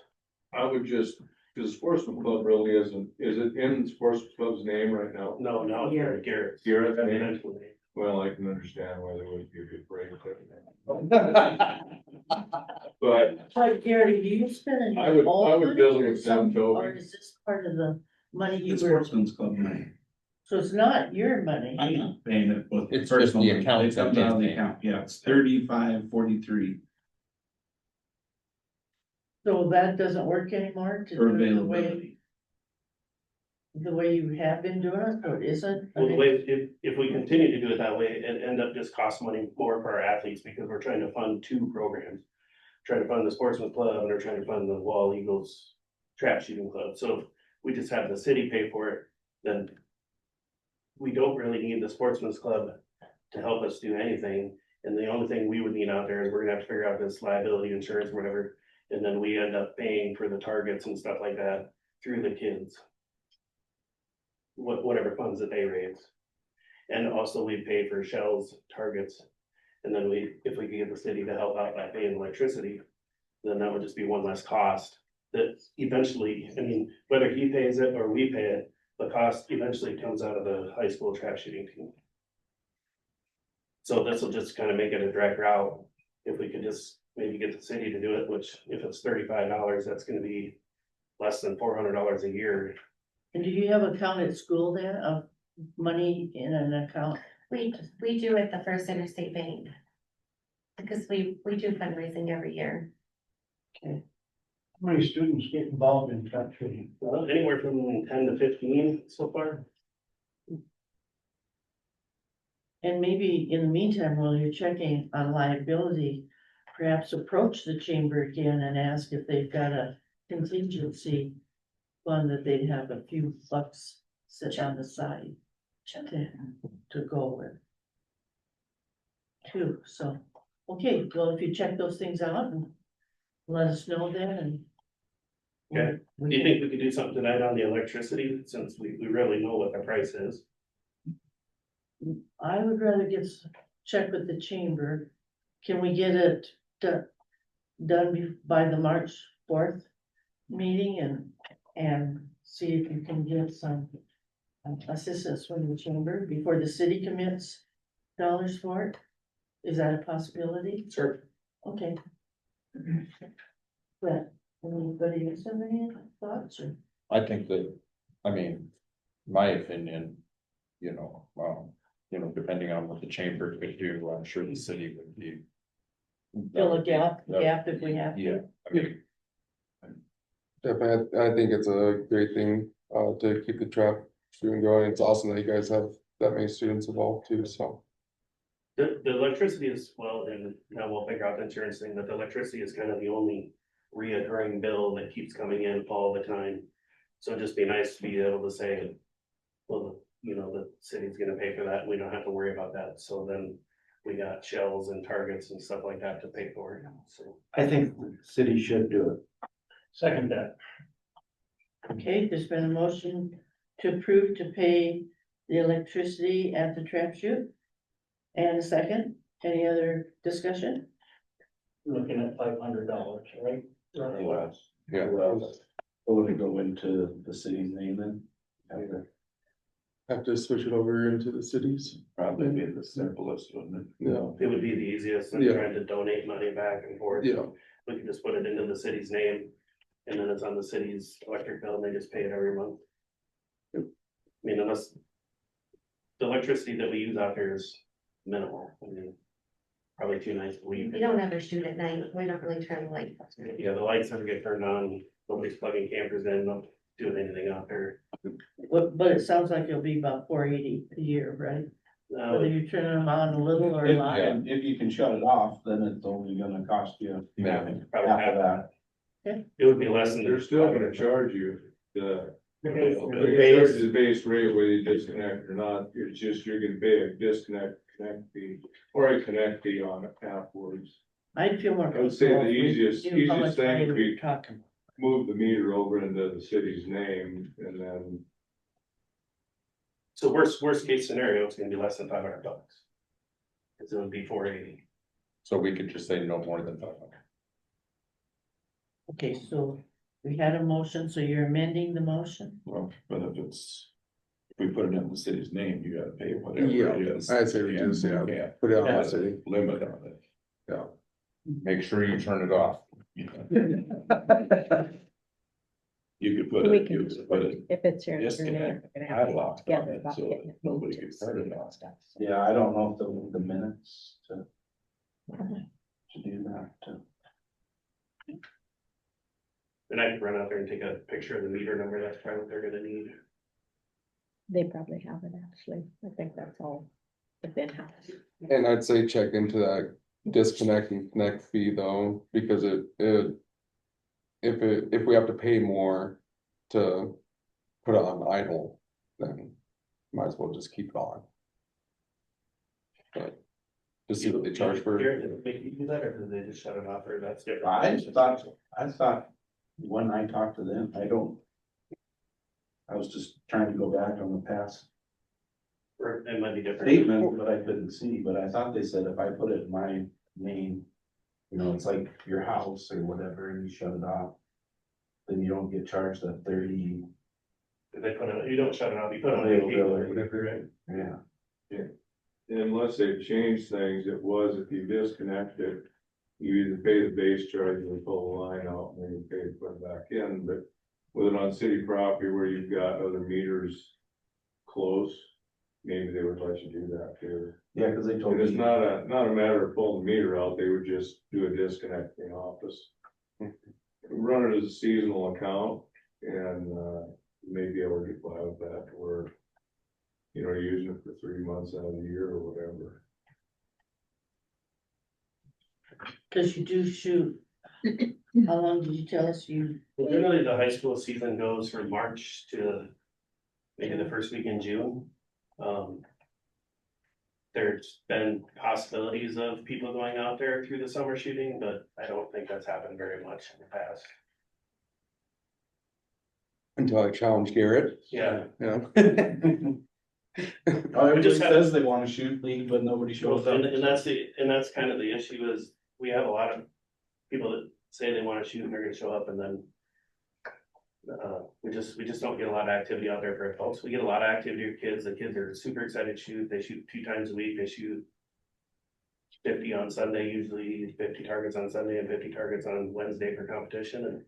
I would just, because the sportsman club really isn't, is it in the sportsman club's name right now? No, it's Garrett's. Garrett's name? Eventually. Well, I can understand why there would be a good break. But But Gary, do you spend any? I would all money visit or with them, some- Toby. Or is this part of the money you It's were, sportsman's club money. so it's not your money? I'm not paying it with. It's just personal the money. account It comes that out of the is account, yeah, it's 35.43 So that doesn't work anymore to for do it availability. the way you have been doing it, or isn't? I Well, the mean, way, if we continue to do it that way, it end up just cost money more for our athletes because we're trying to fund 2 programs. Trying to fund the sportsman club and we're trying to fund the Wall Eagles trap shooting club. So if we just have the city pay for it, then we don't really need the sportsman's club to help us do anything. And the only thing we would need out there is we're gonna have to figure out this liability insurance or whatever. And then we end up paying for the targets and stuff like that through the kids. Whatever funds that they raise. And also we pay for shells, targets. And then if we could get the city to help out by paying electricity, then that would just be one less cost. That eventually, I mean, whether he pays it or we pay it, the cost eventually comes out of the high school trap shooting team. So this will just kind of make it a direct route. If we could just maybe get the city to do it, which if it's $35, that's gonna be less than $400 a year. And do you have an account at school then of money in an account? We do at the First Interstate Bank. Because we do fundraising every year. Okay. How many students get involved in trap shooting? Well, anywhere from 10 to 15 so far. And maybe in the meantime, while you're checking on liability, perhaps approach the chamber again and ask if they've got a contingency fund that they'd have a few bucks set on the side to go with. Too, so, okay, well, if you check those things out and let us know then and. Okay. we Do you can- think we could do something tonight on the electricity, since we really know what the price is? I would rather check with the chamber. Can we get it done by the March 4th meeting and see if you can get some assistance from the chamber before the city commits dollars for it? Is that a possibility? Sure. Okay. But anybody else have any thoughts or? I think that, I mean, my opinion, depending on what the chamber could do, I'm sure the city would be. Fill a gap if we have to. Yeah, I mean, Definitely, I think it's a great thing, to keep the trap shooting going. It's awesome that you guys have that many students involved too, so. The electricity is, well, and now we'll figure out the insurance thing, but the electricity is kind of the only reoccurring bill that keeps coming in all the time. So it'd just be nice to be able to say, well, the city's gonna pay for that, and we don't have to worry about that, so then we got shells and targets and stuff like that to pay for, so. I think the city should do it. Second that. Okay, there's been a motion to approve to pay the electricity at the trap shoot. And a second, any other discussion? Looking at $500, right? Less. Yeah. Will it go into the city's name then? Have to switch it over into the cities. Probably be the simplest, wouldn't it? Yeah, It would be the easiest than Yeah. trying to donate money back and forth. yeah, We can just put it into the city's name, and then it's on the city's electric bill, and they just pay it every month. Yep. I mean, unless the electricity that we use out here is minimal, I mean, probably 2 nights a week. We don't ever shoot at night. We don't really turn the lights off. Yeah, the lights never get turned on, nobody's plugging campers in, not doing anything out there. But it sounds like it'll be about $480 a year, right? Whether you're turning them on a little or a lot. If you can shut it off, then it's only gonna cost you Yeah, half probably of half. that. It would be less than. They're still gonna charge you the base. charge the base rate whether you disconnect or not, it's just you're gonna pay a connect fee or a connect fee on it afterwards. I'd feel more. I would say the comfortable if we easiest knew how thing much money would we were be talking. move the meter over into the city's name and then. So worst case scenario, it's gonna be less than $500. Cause it would be 480. so we could just say no more than 500. Okay, so we had a motion, so you're amending the motion? Well, but if we put it in the city's name, you gotta pay whatever Yeah, it is. I'd say we just, yeah, put it on the city. Limit on it. Yeah. Make sure you turn it off. You could put We it, can you could put it, If it's your name, disconnect, we're gonna have to padlock get together on it, about so getting it nobody moved gets to hurt and on it. stuff. So. Yeah, I don't know if the minutes to do that. And I could run out there and take a picture of the meter number, that's probably what they're gonna need. They probably have it actually. I think that's all within house. And I'd say check into that disconnect and connect fee though, because if we have to pay more to put it on idle, then might as well just keep it on. But to see what they charge for. Did they make you do that, or did they just shut it off, or that's different? I thought, when I talked to them, I was just trying to go back on the past Or it might be different. statement, but I couldn't see, but I thought they said if I put it in my name, you know, it's like your house or whatever, and you shut it off, then you don't get charged that 30, They put it, you don't shut it off, you put it on AP or whatever, right? yeah. Unless they've changed things, it was if you disconnect it, you either pay the base charge or pull the line out and then you pay to put it back in, but with it on city property where you've got other meters close, maybe they would let you do that too. Yeah, cause they told And it's me, not a matter of pulling the meter out, they would just do a disconnect in the office. Run it as a seasonal account and, maybe able to get by with that where, you know, you're using it for 3 months out of the year or whatever. Cause you do shoot, how long did you tell us you? Generally, the high school season goes from March to maybe the first week in June. There's been possibilities of people going out there through the summer shooting, but I don't think that's happened very much in the past. Until I challenge Garrett, Yeah. you know? everybody just have- says they wanna shoot league, but nobody shows up. And that's kind of the issue is we have a lot of people that say they wanna shoot and they're gonna show up and then. We just don't get a lot of activity out there for adults. We get a lot of activity with kids. The kids are super excited to shoot. They shoot 2 times a week. They shoot 50 on Sunday, usually 50 targets on Sunday and 50 targets on Wednesday for competition.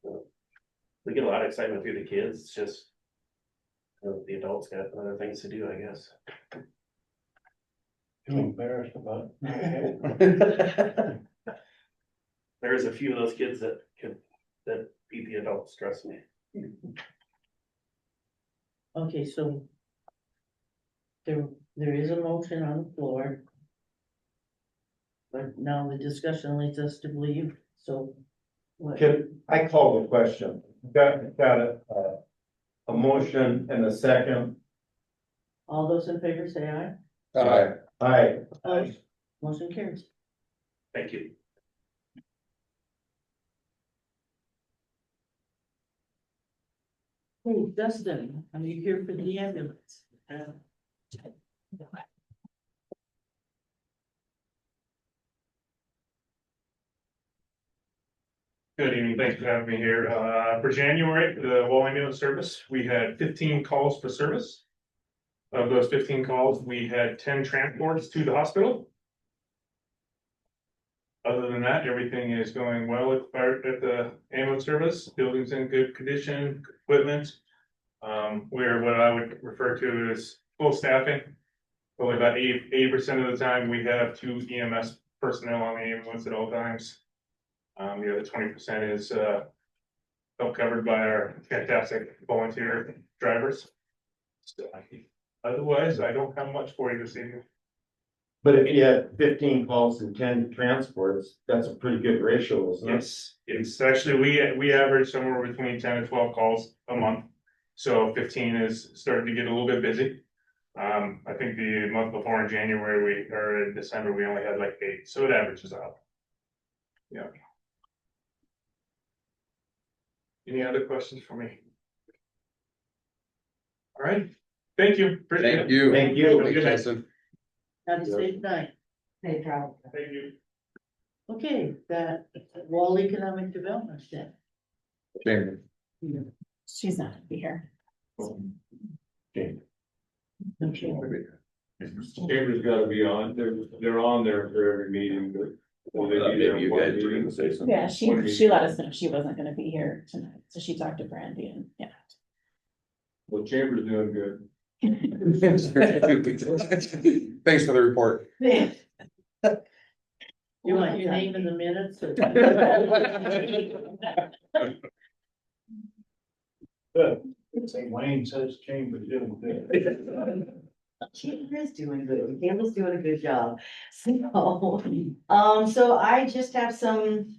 And we get a lot of excitement through the kids. It's just the adults got other things to do, I guess. Too embarrassed about it. There's a few of those kids that beat the adults, trust me. Okay, so. There is a motion on the floor. But now the discussion leads us to believe, so. What? Can I call the question? Got a motion and a second. All those in favor say aye. Aye. Opposed? Motion carries. Thank you. Hey, Dustin, are you here for the ambulance? Good evening, thanks for having me here. For January, the Wall Ambulance Service, we had 15 calls for service. Of those 15 calls, we had 10 transports to the hospital. Other than that, everything is going well at the ambulance service. Building's in good condition, equipment. We're what I would refer to as full staffing. Probably about 80% of the time, we have 2 EMS personnel on the ambulance at all times. The other 20% is help covered by our fantastic volunteer drivers. So, otherwise, I don't have much for you this evening. But if you had 15 calls and 10 transports, that's a pretty good ratio, isn't it? Yes, it's actually, we average somewhere between 10 and 12 calls a month. So 15 is starting to get a little bit busy. I think the month before in January, or in December, we only had like 8, so it averages out. Yeah. Any other questions for me? All right, thank you. Appreciate it. Thank you. Thank you. Have a Thanks, good night. Justin. Have a safe night. They travel. Thank you. Okay, that Wall Economic Development then. Chamber. She's not gonna be here. No chamber. Chamber's gotta be on, they're on there for every meeting, but. will they be there Maybe you one guys were meeting? gonna say something. Yeah, One she meeting. let us know she wasn't gonna be here tonight, so she talked to Brandy and, yeah. Well, Chamber's doing good. Thanks for the report. You want your name in the minutes? or- St. Wayne says Chambers doing good. Chamber is doing good. Campbell's doing a good job. So I just have some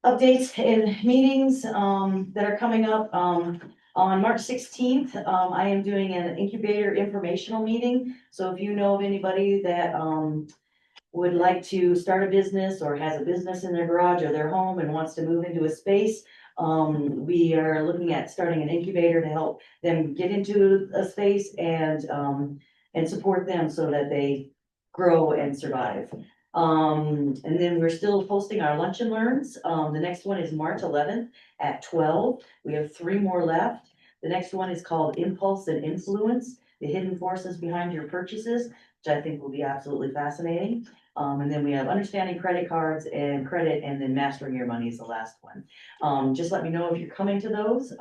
updates in meetings, that are coming up. On March 16th, I am doing an incubator informational meeting. So if you know of anybody that, would like to start a business or has a business in their garage or their home and wants to move into a space, we are looking at starting an incubator to help them get into a space and support them so that they grow and survive. And then we're still posting our lunch and learns. The next one is March 11th at 12. We have 3 more left. The next one is called Impulse and Influence, the hidden forces behind your purchases, which I think will be absolutely fascinating. And then we have understanding credit cards and credit, and then mastering your money is the last one. Just let me know if you're coming to those,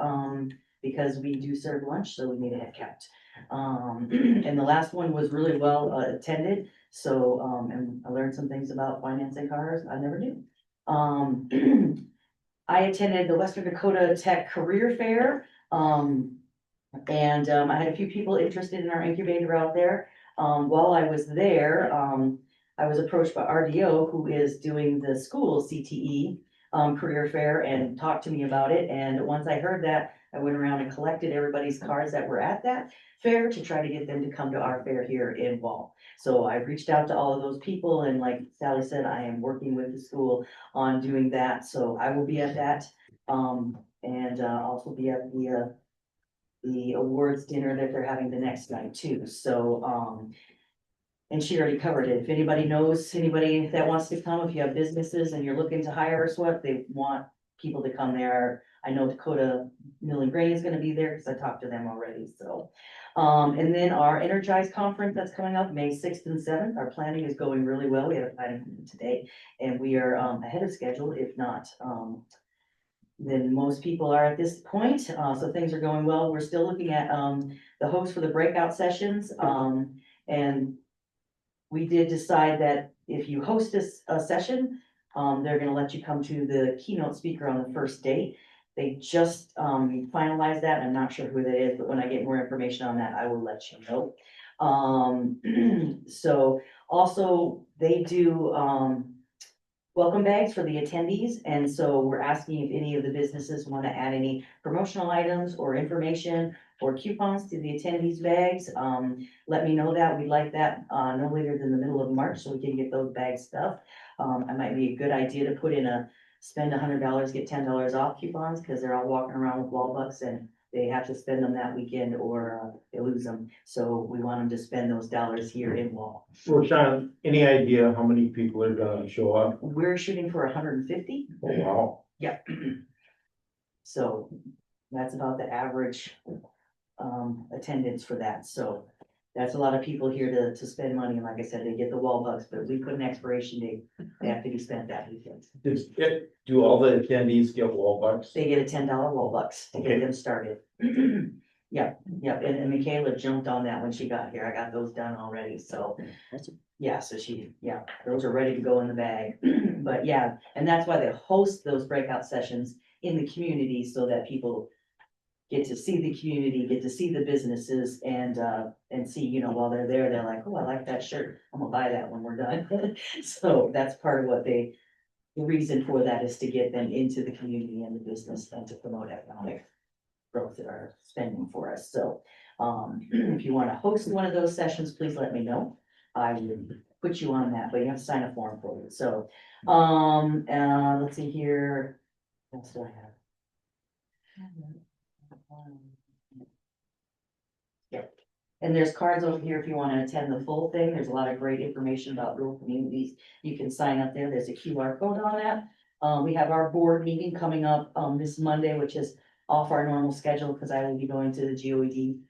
because we do serve lunch, so we need a head count. And the last one was really well attended, so, and I learned some things about financing cars I never knew. I attended the Western Dakota Tech Career Fair, and I had a few people interested in our incubator out there. While I was there, I was approached by RDO, who is doing the school CTE career fair, and talked to me about it. And once I heard that, I went around and collected everybody's cards that were at that fair to try to get them to come to our fair here in Wall. So I reached out to all of those people, and like Sally said, I am working with the school on doing that. So I will be at that, and also be at the awards dinner that they're having the next night too. So, and she already covered it. If anybody knows anybody that wants to come, if you have businesses and you're looking to hire or what, they want people to come there. I know Dakota Mill and Gray is gonna be there because I talked to them already, so. And then our Energize Conference that's coming up May 6th and 7th. Our planning is going really well. We had a planning meeting today, and we are ahead of schedule, if not than most people are at this point. So things are going well. We're still looking at the host for the breakout sessions. And we did decide that if you host a session, they're gonna let you come to the keynote speaker on the first date. They just finalized that. I'm not sure who that is, but when I get more information on that, I will let you know. So also they do welcome bags for the attendees. And so we're asking if any of the businesses want to add any promotional items or information or coupons to the attendees bags. Let me know that. We'd like that no later than the middle of March so we can get those bags stuffed. It might be a good idea to put in a spend $100, get $10 off coupons, because they're all walking around with wall bucks and they have to spend them that weekend or they lose them. So we want them to spend those dollars here in Wall. Roshan, any idea how many people are gonna show up? We're shooting for 150. Oh, wow. Yep. So that's about the average attendance for that. So that's a lot of people here to spend money. And like I said, they get the wall bucks, but we put an expiration date. They have to be spent that weekend. Do all the attendees get wall bucks? They get a $10 wall bucks to get them started. Yep, and Michaela jumped on that when she got here. I got those done already, so. Yeah, so those are ready to go in the bag. But yeah, and that's why they host those breakout sessions in the community so that people get to see the community, get to see the businesses and see, you know, while they're there, they're like, oh, I like that shirt. I'm gonna buy that when we're done. So that's part of what the reason for that is to get them into the community and the business and to promote economic growth that are spending for us. So, if you want to host one of those sessions, please let me know. I will put you on that, but you have to sign a form for it. So, let's see here. What else do I have? Yep. And there's cards over here if you want to attend the full thing. There's a lot of great information about rural communities. You can sign up there. There's a QR code on that. We have our board meeting coming up this Monday, which is off our normal schedule because I will be going to the GOED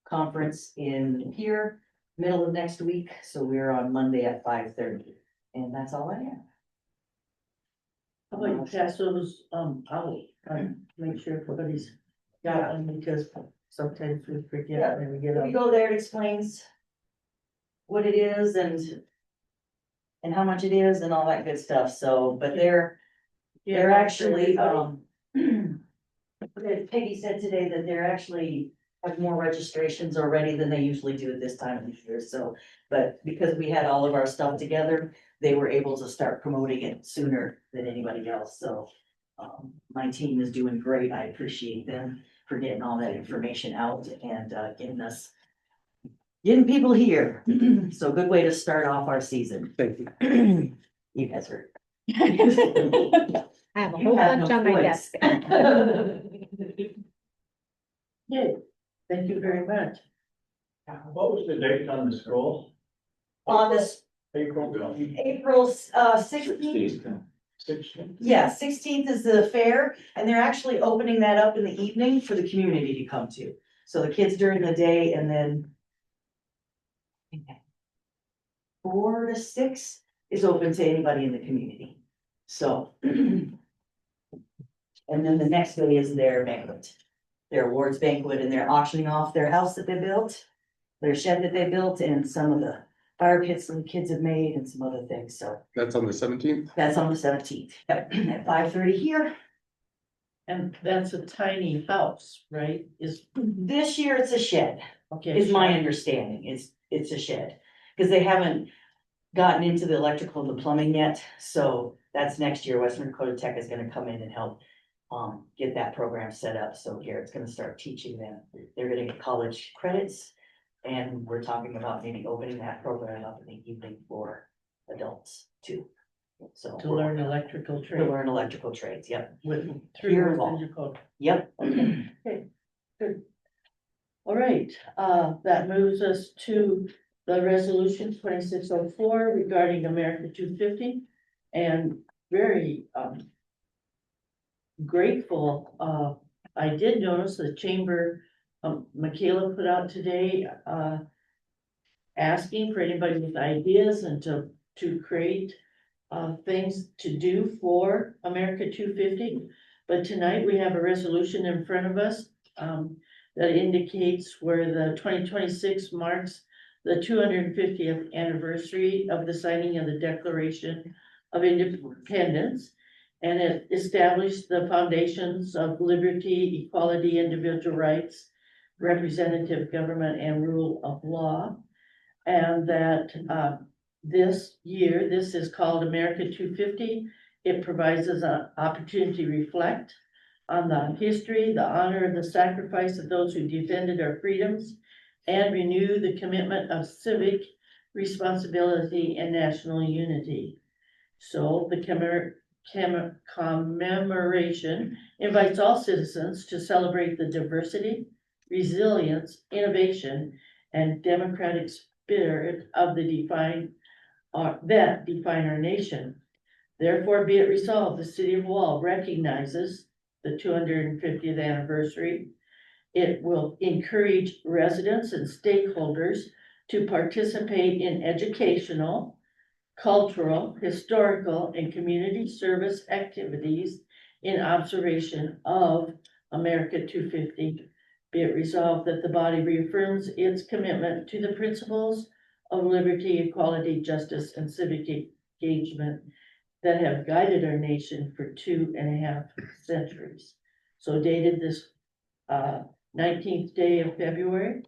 conference in here middle of next week. So we're on Monday at 5:30, and that's all I have. How about you pass those out, make sure everybody's got them, because sometimes we forget and we get If you up. go there, it explains what it is and how much it is and all that good stuff. So, but they're actually, Peggy said today that they're actually have more registrations already than they usually do at this time of the year. So, but because we had all of our stuff together, they were able to start promoting it sooner than anybody else. So, my team is doing great. I appreciate them for getting all that information out and, getting people here. So good way to start off our season. Thank you. You guys are. I have a You whole have bunch no on my voice. desk. Okay, thank you very much. What was the date on the scroll? On this April April, 16th. 16th. Yeah, 16th is the fair, and they're actually opening that up in the evening for the community to come to. So the kids during the day and then 4 to 6 is open to anybody in the community. So. And then the next day is their banquet, their awards banquet, and they're auctioning off their house that they built, their shed that they built, and some of the fire pits that the kids have made and some other things, so. That's on the 17th? That's on the 17th, at 5:30 here. And that's a tiny house, right? This year it's a shed, Okay. is my understanding, it's a shed. Cause they haven't gotten into the electrical and the plumbing yet, so that's next year, Western Dakota Tech is gonna come in and help. Get that program set up, so Garrett's gonna start teaching them, they're gonna get college credits. And we're talking about maybe opening that program up in the evening for adults too. So. To learn electrical To trade. learn electrical trades, yep. With Here through involved. Western Dakota. Yep. Okay, good. All right, that moves us to the resolution 2604 regarding America 250. And very, grateful, I did notice the chamber, Michaela put out today, asking for anybody with ideas and to create things to do for America 250. But tonight we have a resolution in front of us that indicates where the 2026 marks the 250th anniversary of the signing of the Declaration of Independence. And it established the foundations of liberty, equality, individual rights, representative government, and rule of law. And that this year, this is called America 250. It provides us an opportunity to reflect on the history, the honor, and the sacrifice of those who defended our freedoms, and renew the commitment of civic responsibility and national unity. So the commemoration invites all citizens to celebrate the diversity, resilience, innovation, and democratic spirit of that define our nation. Therefore, be it resolved, the city of Wall recognizes the 250th anniversary. It will encourage residents and stakeholders to participate in educational, cultural, historical, and community service activities in observation of America 250. Be it resolved that the body reaffirms its commitment to the principles of liberty, equality, justice, and civic engagement that have guided our nation for 2.5 centuries. So dated this 19th day of February,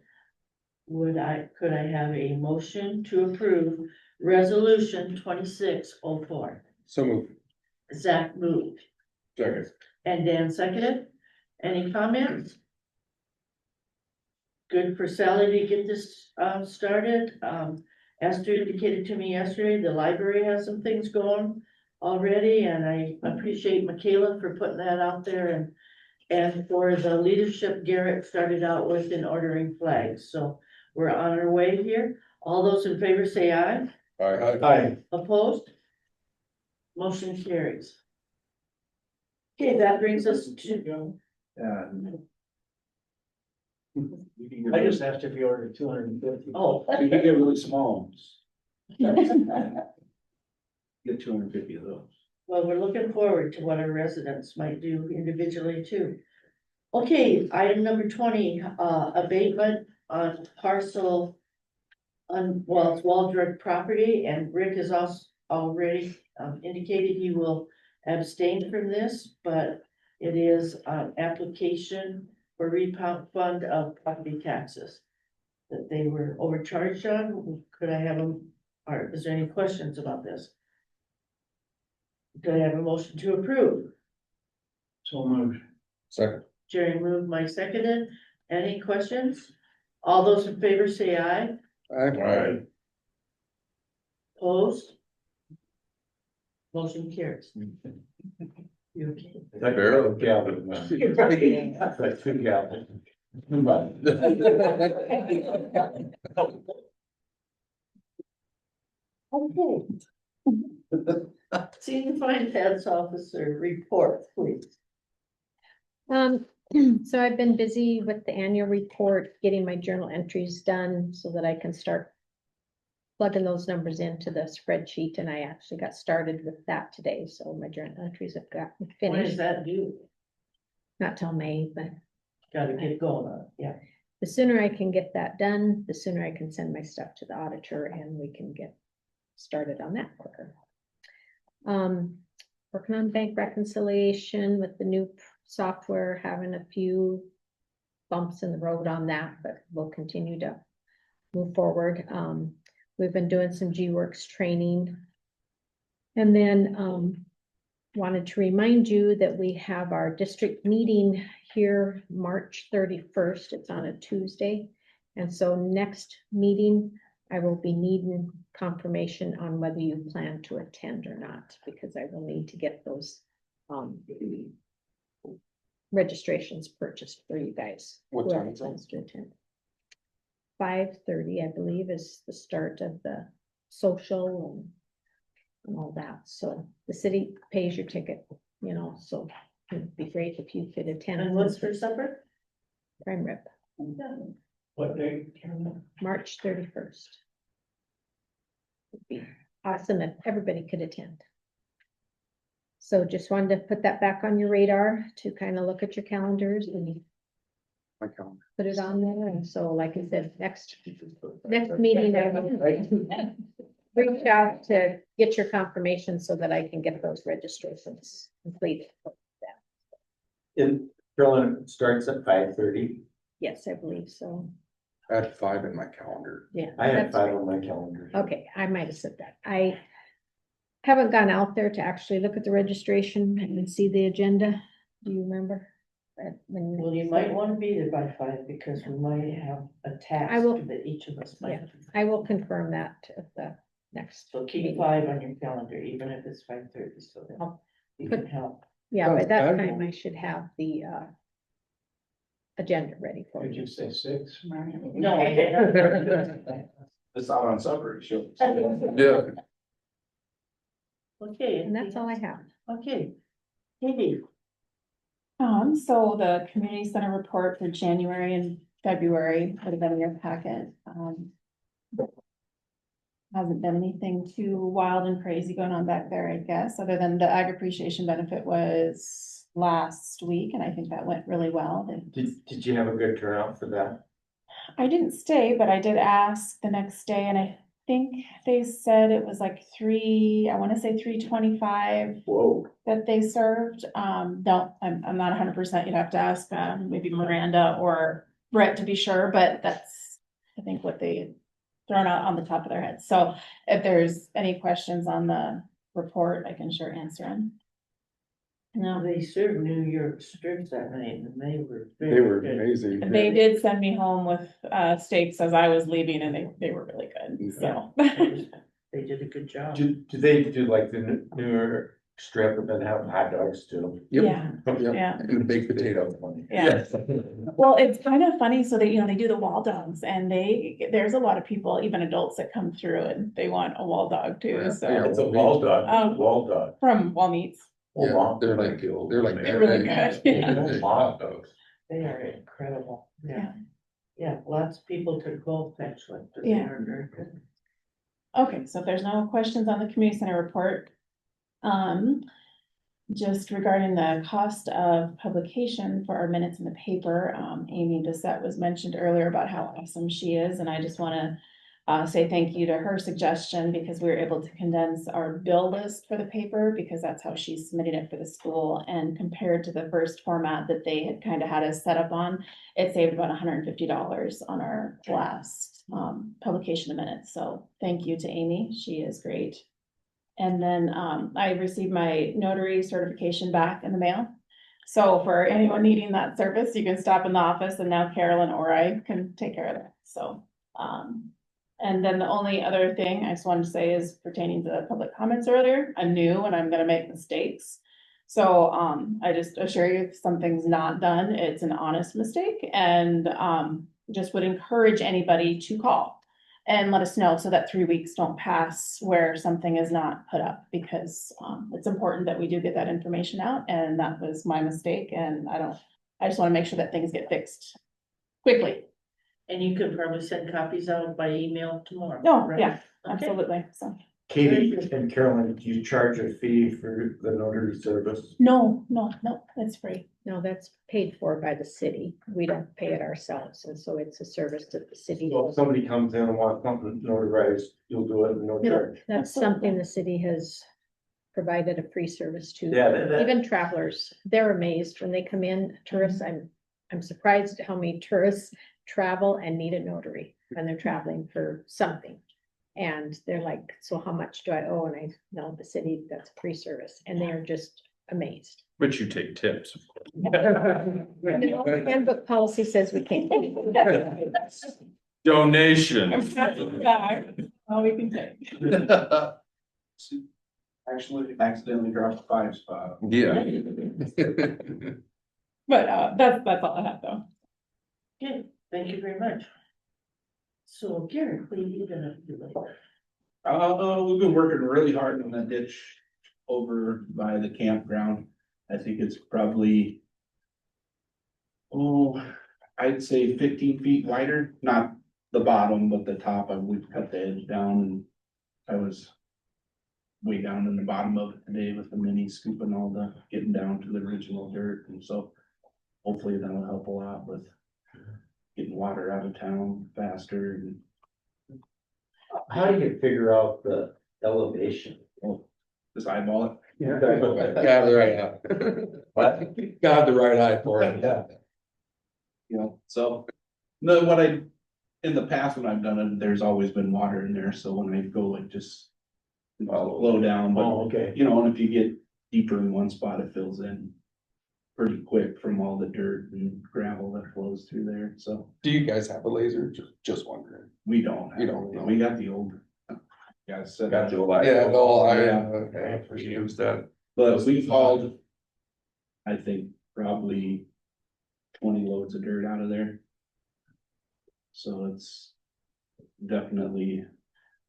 could I have a motion to approve resolution 2604? So moved. Zach moved Second. and Dan seconded. Any comments? Good for Sally to get this started. Esther indicated to me yesterday, the library has some things going already, and I appreciate Michaela for putting that out there, and for the leadership Garrett started out with in ordering flags. So we're on our way here. All those in favor say aye. Aye. Opposed? Motion carries. Okay, that brings us to, I just asked if you ordered 250. oh. You can get really small ones. Get 250 of those. Well, we're looking forward to what our residents might do individually too. Okay, item number 20, abatement on parcel well, it's Waldron property, and Rick has also already indicated he will abstain from this, but it is an application for refund of property taxes that they were overcharged on. Could I have them, or is there any questions about this? Could I have a motion to approve? So moved. Second. Jerry moved, Mike seconded. Any questions? All those in favor say aye. Aye. Opposed? Motion carries. You okay? Barrel Gavin. That's like two Gavin. Okay. Senior Finance Officer report, please. So I've been busy with the annual report, getting my journal entries done so that I can start plugging those numbers into the spreadsheet, and I actually got started with that today, so my journal entries have gotten When is finished. that due? Not till May, but Gotta get going on it, yeah. the sooner I can get that done, the sooner I can send my stuff to the auditor and we can get started on that quicker. Working on bank reconciliation with the new software, having a few bumps in the road on that, but we'll continue to move forward. We've been doing some G-Works training. And then wanted to remind you that we have our district meeting here March 31st. It's on a Tuesday. And so next meeting, I will be needing confirmation on whether you plan to attend or not, because I will need to get those registrations purchased for you guys. What whoever time is it? plans to attend. 5:30, I believe, is the start of the social and all that. So the city pays your ticket, you know, so it'd be great if you could attend. And what's for supper? Prime rib, What day? March 31st. Would be awesome if everybody could attend. So just wanted to put that back on your radar to kind of look at your calendars and My calendar. put it on there. And so, like I said, next meeting, I will reach out to get your confirmation so that I can get those registrations completed. In Carolyn, it starts at 5:30. Yes, I believe so. I had 5 in my calendar. Yeah. I had that's 5 right. on my calendar. Okay, I might have said that. I haven't gone out there to actually look at the registration and see the agenda. Do you remember? Well, you might want to be there by 5 because we might have a task I will- that each of us might. Yeah, I will confirm that at the next. So keep meeting. 5 on your calendar, even if it's 5:30, so that I'll you put- can help. Yeah, by that Okay. time I should have the agenda ready for Could you. you say 6? No, I didn't. It's not on supper, she'll. Yeah. Okay. And that's all I have. Okay. Katie, So the community center report for January and February would have been in your packet. Hasn't been anything too wild and crazy going on back there, I guess, other than the ag appreciation benefit was last week, and I think that went really well. Did you have a good turnout for that? I didn't stay, but I did ask the next day, and I think they said it was like I want to say 325 Whoa. that they served. No, I'm not 100%. You'd have to ask, maybe Miranda or Brett to be sure, but that's, I think, what they had thrown out on the top of their heads. So if there's any questions on the report, I can sure answer them. No, they served New York strips that night and they were. They very were good. amazing. they did send me home with steaks as I was leaving, and they were really good, so. They did a good job. Do they do like the newer strip and then have hot dogs too? Yep. Yeah, Yep. yeah. And the baked potato. Yeah. Well, it's kind of funny, so they, they do the wall dogs, and there's a lot of people, even adults, that come through and they want a wall dog too, Yeah. so. Yeah. It's a wall dog, wall dog. From Wall Meats. Yeah, they're like They're really good, yeah. Hot dogs. They are incredible. Yeah. Yeah, lots of people took both actually. 'cause they Yeah. are very good. Okay, so if there's no questions on the community center report, just regarding the cost of publication for our minutes in the paper, Amy Bissett was mentioned earlier about how awesome she is, and I just wanna say thank you to her suggestion, because we were able to condense our bill list for the paper, because that's how she's submitting it for the school, and compared to the first format that they had kind of had us set up on, it saved about $150 on our last publication of minutes. So thank you to Amy, she is great. And then I received my notary certification back in the mail. So for anyone needing that service, you can stop in the office and now Carolyn or I can take care of that, so. And then the only other thing I just wanted to say is pertaining to the public comments earlier, I'm new and I'm gonna make mistakes. So, I just assure you, if something's not done, it's an honest mistake and, just would encourage anybody to call. And let us know so that 3 weeks don't pass where something is not put up, because, it's important that we do get that information out, and that was my mistake, and I just wanna make sure that things get fixed quickly. And you could probably send copies out by email tomorrow. No, right? yeah, Okay. absolutely, so. Katie and Carolyn, do you charge a fee for the notary service? No, it's free. No, that's paid for by the city. We don't pay it ourselves, and so it's a service that the city. So if somebody comes in and wants something notarized, you'll do it at no Yeah, charge. that's something the city has provided a free service to. Yeah, that- Even travelers, they're amazed when they come in, tourists, I'm surprised at how many tourists travel and need a notary when they're traveling for something. And they're like, so how much do I owe? And I know the city, that's a free service, and they are just amazed. But you take tips, of course. The handbook policy says we can't. Donation. All we can take. Actually, accidentally dropped 5 spot. Yeah. But, that's all I have though. Okay, thank you very much. So Garrett, what are you gonna do later? We've been working really hard on that ditch over by the campground. I think it's probably, I'd say 15 feet wider, not the bottom, but the top. We've cut the edge down, and I was way down in the bottom of it today with the mini scooping getting down to the original dirt, and so hopefully that'll help a lot with getting water out of town faster. And How do you figure out the elevation? just eyeball it. Yeah, got the right eye. What? Got the right eye for it. Yeah. You know, so, in the past when I've done it, there's always been water in there, so when I go, it just slow down, but, okay. you know, and if you get deeper in one spot, it fills in pretty quick from all the dirt and gravel that flows through there, so Do you guys have a laser? Just wondering. we don't. You don't know. We got the old. Yeah, so Got the light. Yeah, no, Yeah. okay. We use that. but we've hauled, I think, probably 20 loads of dirt out of there. So it's definitely,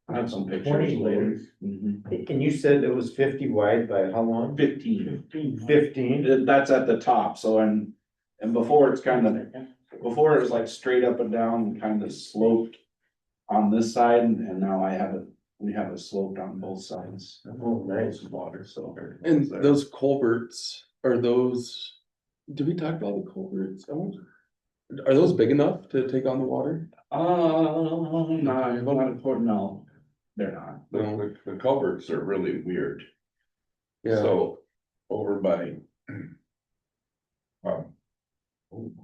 I have some pictures 20 later. loads? Mhm. And you said it was 50 wide by how long? 15. 15? That's at the top, so and before it's kind of, before it was like straight up and down and kind of sloped on this side, and now we have it sloped on both sides. Oh, nice. Water, so. And those culverts, are those, did we talk about the culverts? Are those big enough to take on the water? Not important, no, they're not. The culverts are really weird. Yeah. So over by. I think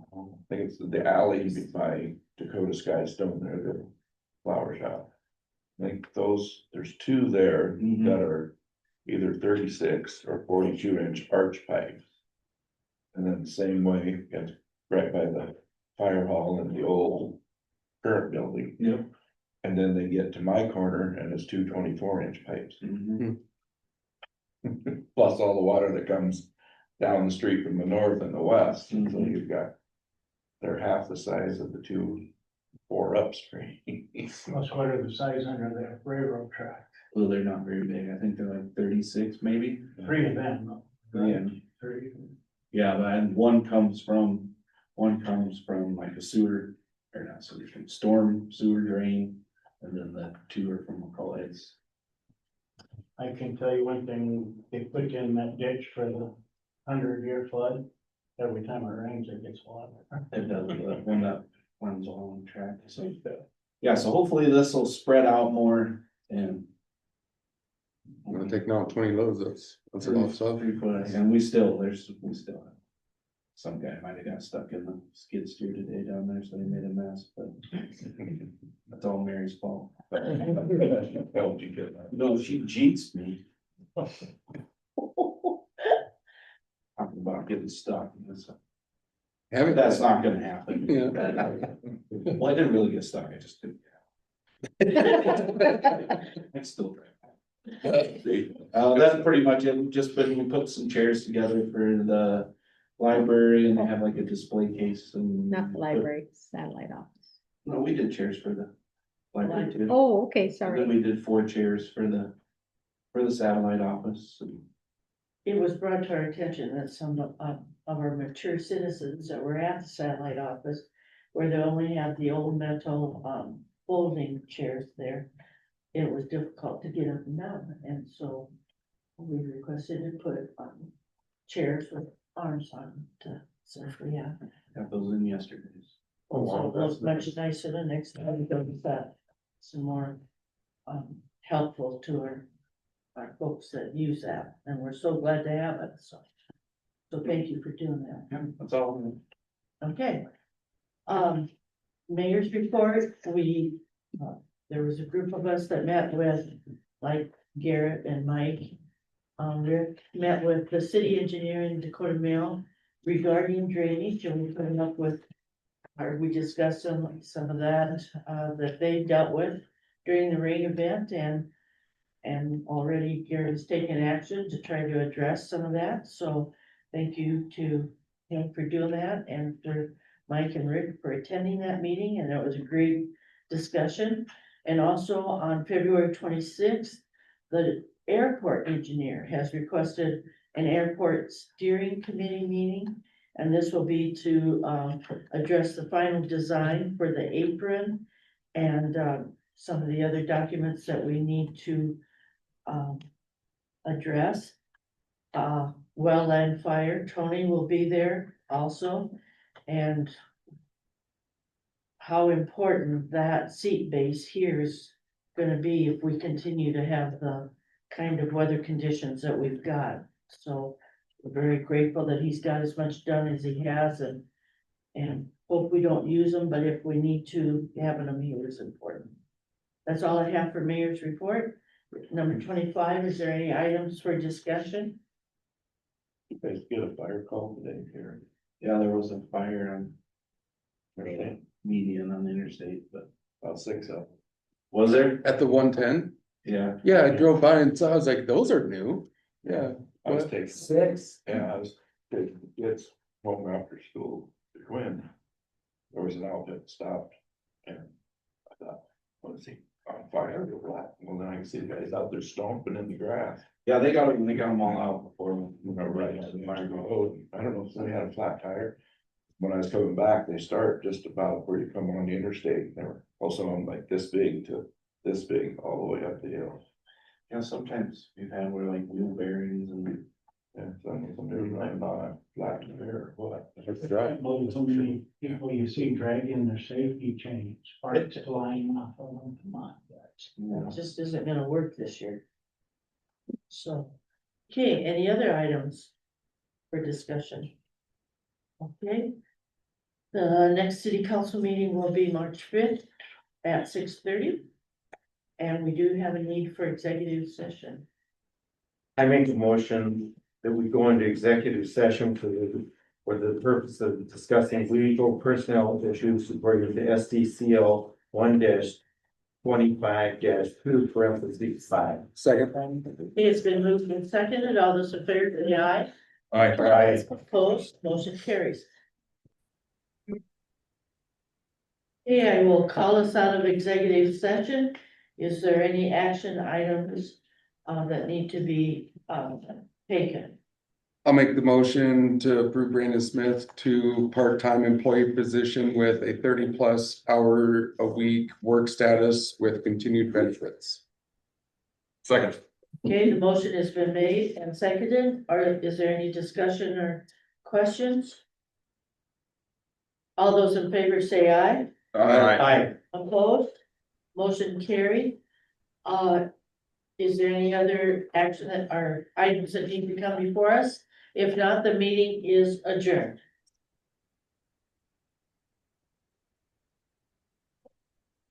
it's the alley by Dakota Sky Stone there, the flower shop. I think there's 2 there Mhm. that are either 36 or 42-inch arch pipes. And then the same way, it's right by the fire hall and the old current building. Yep. And then they get to my corner and it's 2 24-inch pipes. Mhm. Plus all the water that comes down the street from the north and the west, so Mhm. you've got. They're half the size of the 2 4 upstream. Plus, what are the size under the railroad track? Well, they're not very big, I think they're like 36 maybe. 3 of them. Yeah. 3. Yeah, but and one comes from like a sewer, or not sewer, storm sewer drain, and then the 2 are from McCullough's. I can tell you one thing, they put in that ditch for the 100-year flood. Every time it rains, it gets water. It does, when that runs along the track, so. Yeah, so hopefully this will spread out more and. I'm gonna take now 20 loads, that's a lot of stuff. 3 foot, and we still have. Some guy might have got stuck in the skid steer today down there, so they made a mess, but that's all Mary's fault. How'd you get that? No, she jinxed me. Talking about getting stuck. It's- Haven't. That's not gonna happen. Yeah. Well, I didn't really get stuck, I just didn't. I still drive. That's pretty much it, just been, we put some chairs together for the library and they have like a display case and. Not the library, satellite office. No, we did chairs for the library too. Oh, okay, And sorry. then we did 4 chairs for the satellite office. It was brought to our attention that some of our mature citizens that were at the satellite office, where they only had the old metal, folding chairs there, it was difficult to get up and down, and so we requested to put, chairs with arms on to, so, yeah. Got those in yesterday. So it looks much nicer the next time we go with that, some more, helpful to our folks that use that, and we're so glad to have it, so. So thank you for doing that. Yeah, that's all. Okay. Mayor's report, there was a group of us that met with, like Garrett and Mike. Rick met with the city engineer in Dakota Mill regarding drainage, and we put up with, or we discussed some of that, that they dealt with during the rain event, and already Garrett has taken action to try to address some of that, so thank you to him for doing that, and for Mike and Rick for attending that meeting, and it was a great discussion. And also on February 26th, the airport engineer has requested an airport steering committee meeting. And this will be to address the final design for the apron and some of the other documents that we need to address. Wellland Fire, Tony will be there also, and how important that seat base here is gonna be if we continue to have the kind of weather conditions that we've got. So we're very grateful that he's got as much done as he has, and hope we don't use them, but if we need to, having them here is important. That's all I have for mayor's report. Number 25, is there any items for discussion? You guys get a fire call today, Karen? Yeah, there was a fire on median on the interstate, but About 6 of them. was there? At the 110? Yeah. Yeah, I drove by and saw, I was like, those are new. Yeah. I was What? taking. 6. Yeah, I was taking kids home after school to Quinn. There was an outfit stopped and I thought, what is he on fire or what? Well, then I can see the guys out there stomping in the grass. Yeah, they got them all out before. Right, the fire road. I don't know if somebody had a flat tire. When I was coming back, they start just about where you come on the interstate. They were also on like this big to this big all the way up the hill. Yeah, sometimes we've had where like wheel bearings and. Yeah, somebody was running on a flat tire or what. That's right. Well, so many people you see dragging their safety chains, parts flying off of them, come on, guys. It just isn't gonna work this year. So, okay, any other items for discussion? Okay. The next city council meeting will be March 5th at 6:30. And we do have a need for executive session. I make a motion that we go into executive session for the purpose of discussing legal personnel issues according to SDCL 1-25-2 Second. It's been moved and seconded. All those in favor, say aye. Aye. Opposed, motion carries. Okay, I will call us out of executive session. Is there any action items that need to be taken? I'll make the motion to approve Brandon Smith to part-time employee position with a 30+ hour a week work status with continued benefits. Second. Okay, the motion has been made and seconded. Or is there any discussion or questions? All those in favor say aye. Aye. Opposed? Motion carried. Is there any other action that are items that need to come before us? If not, the meeting is adjourned.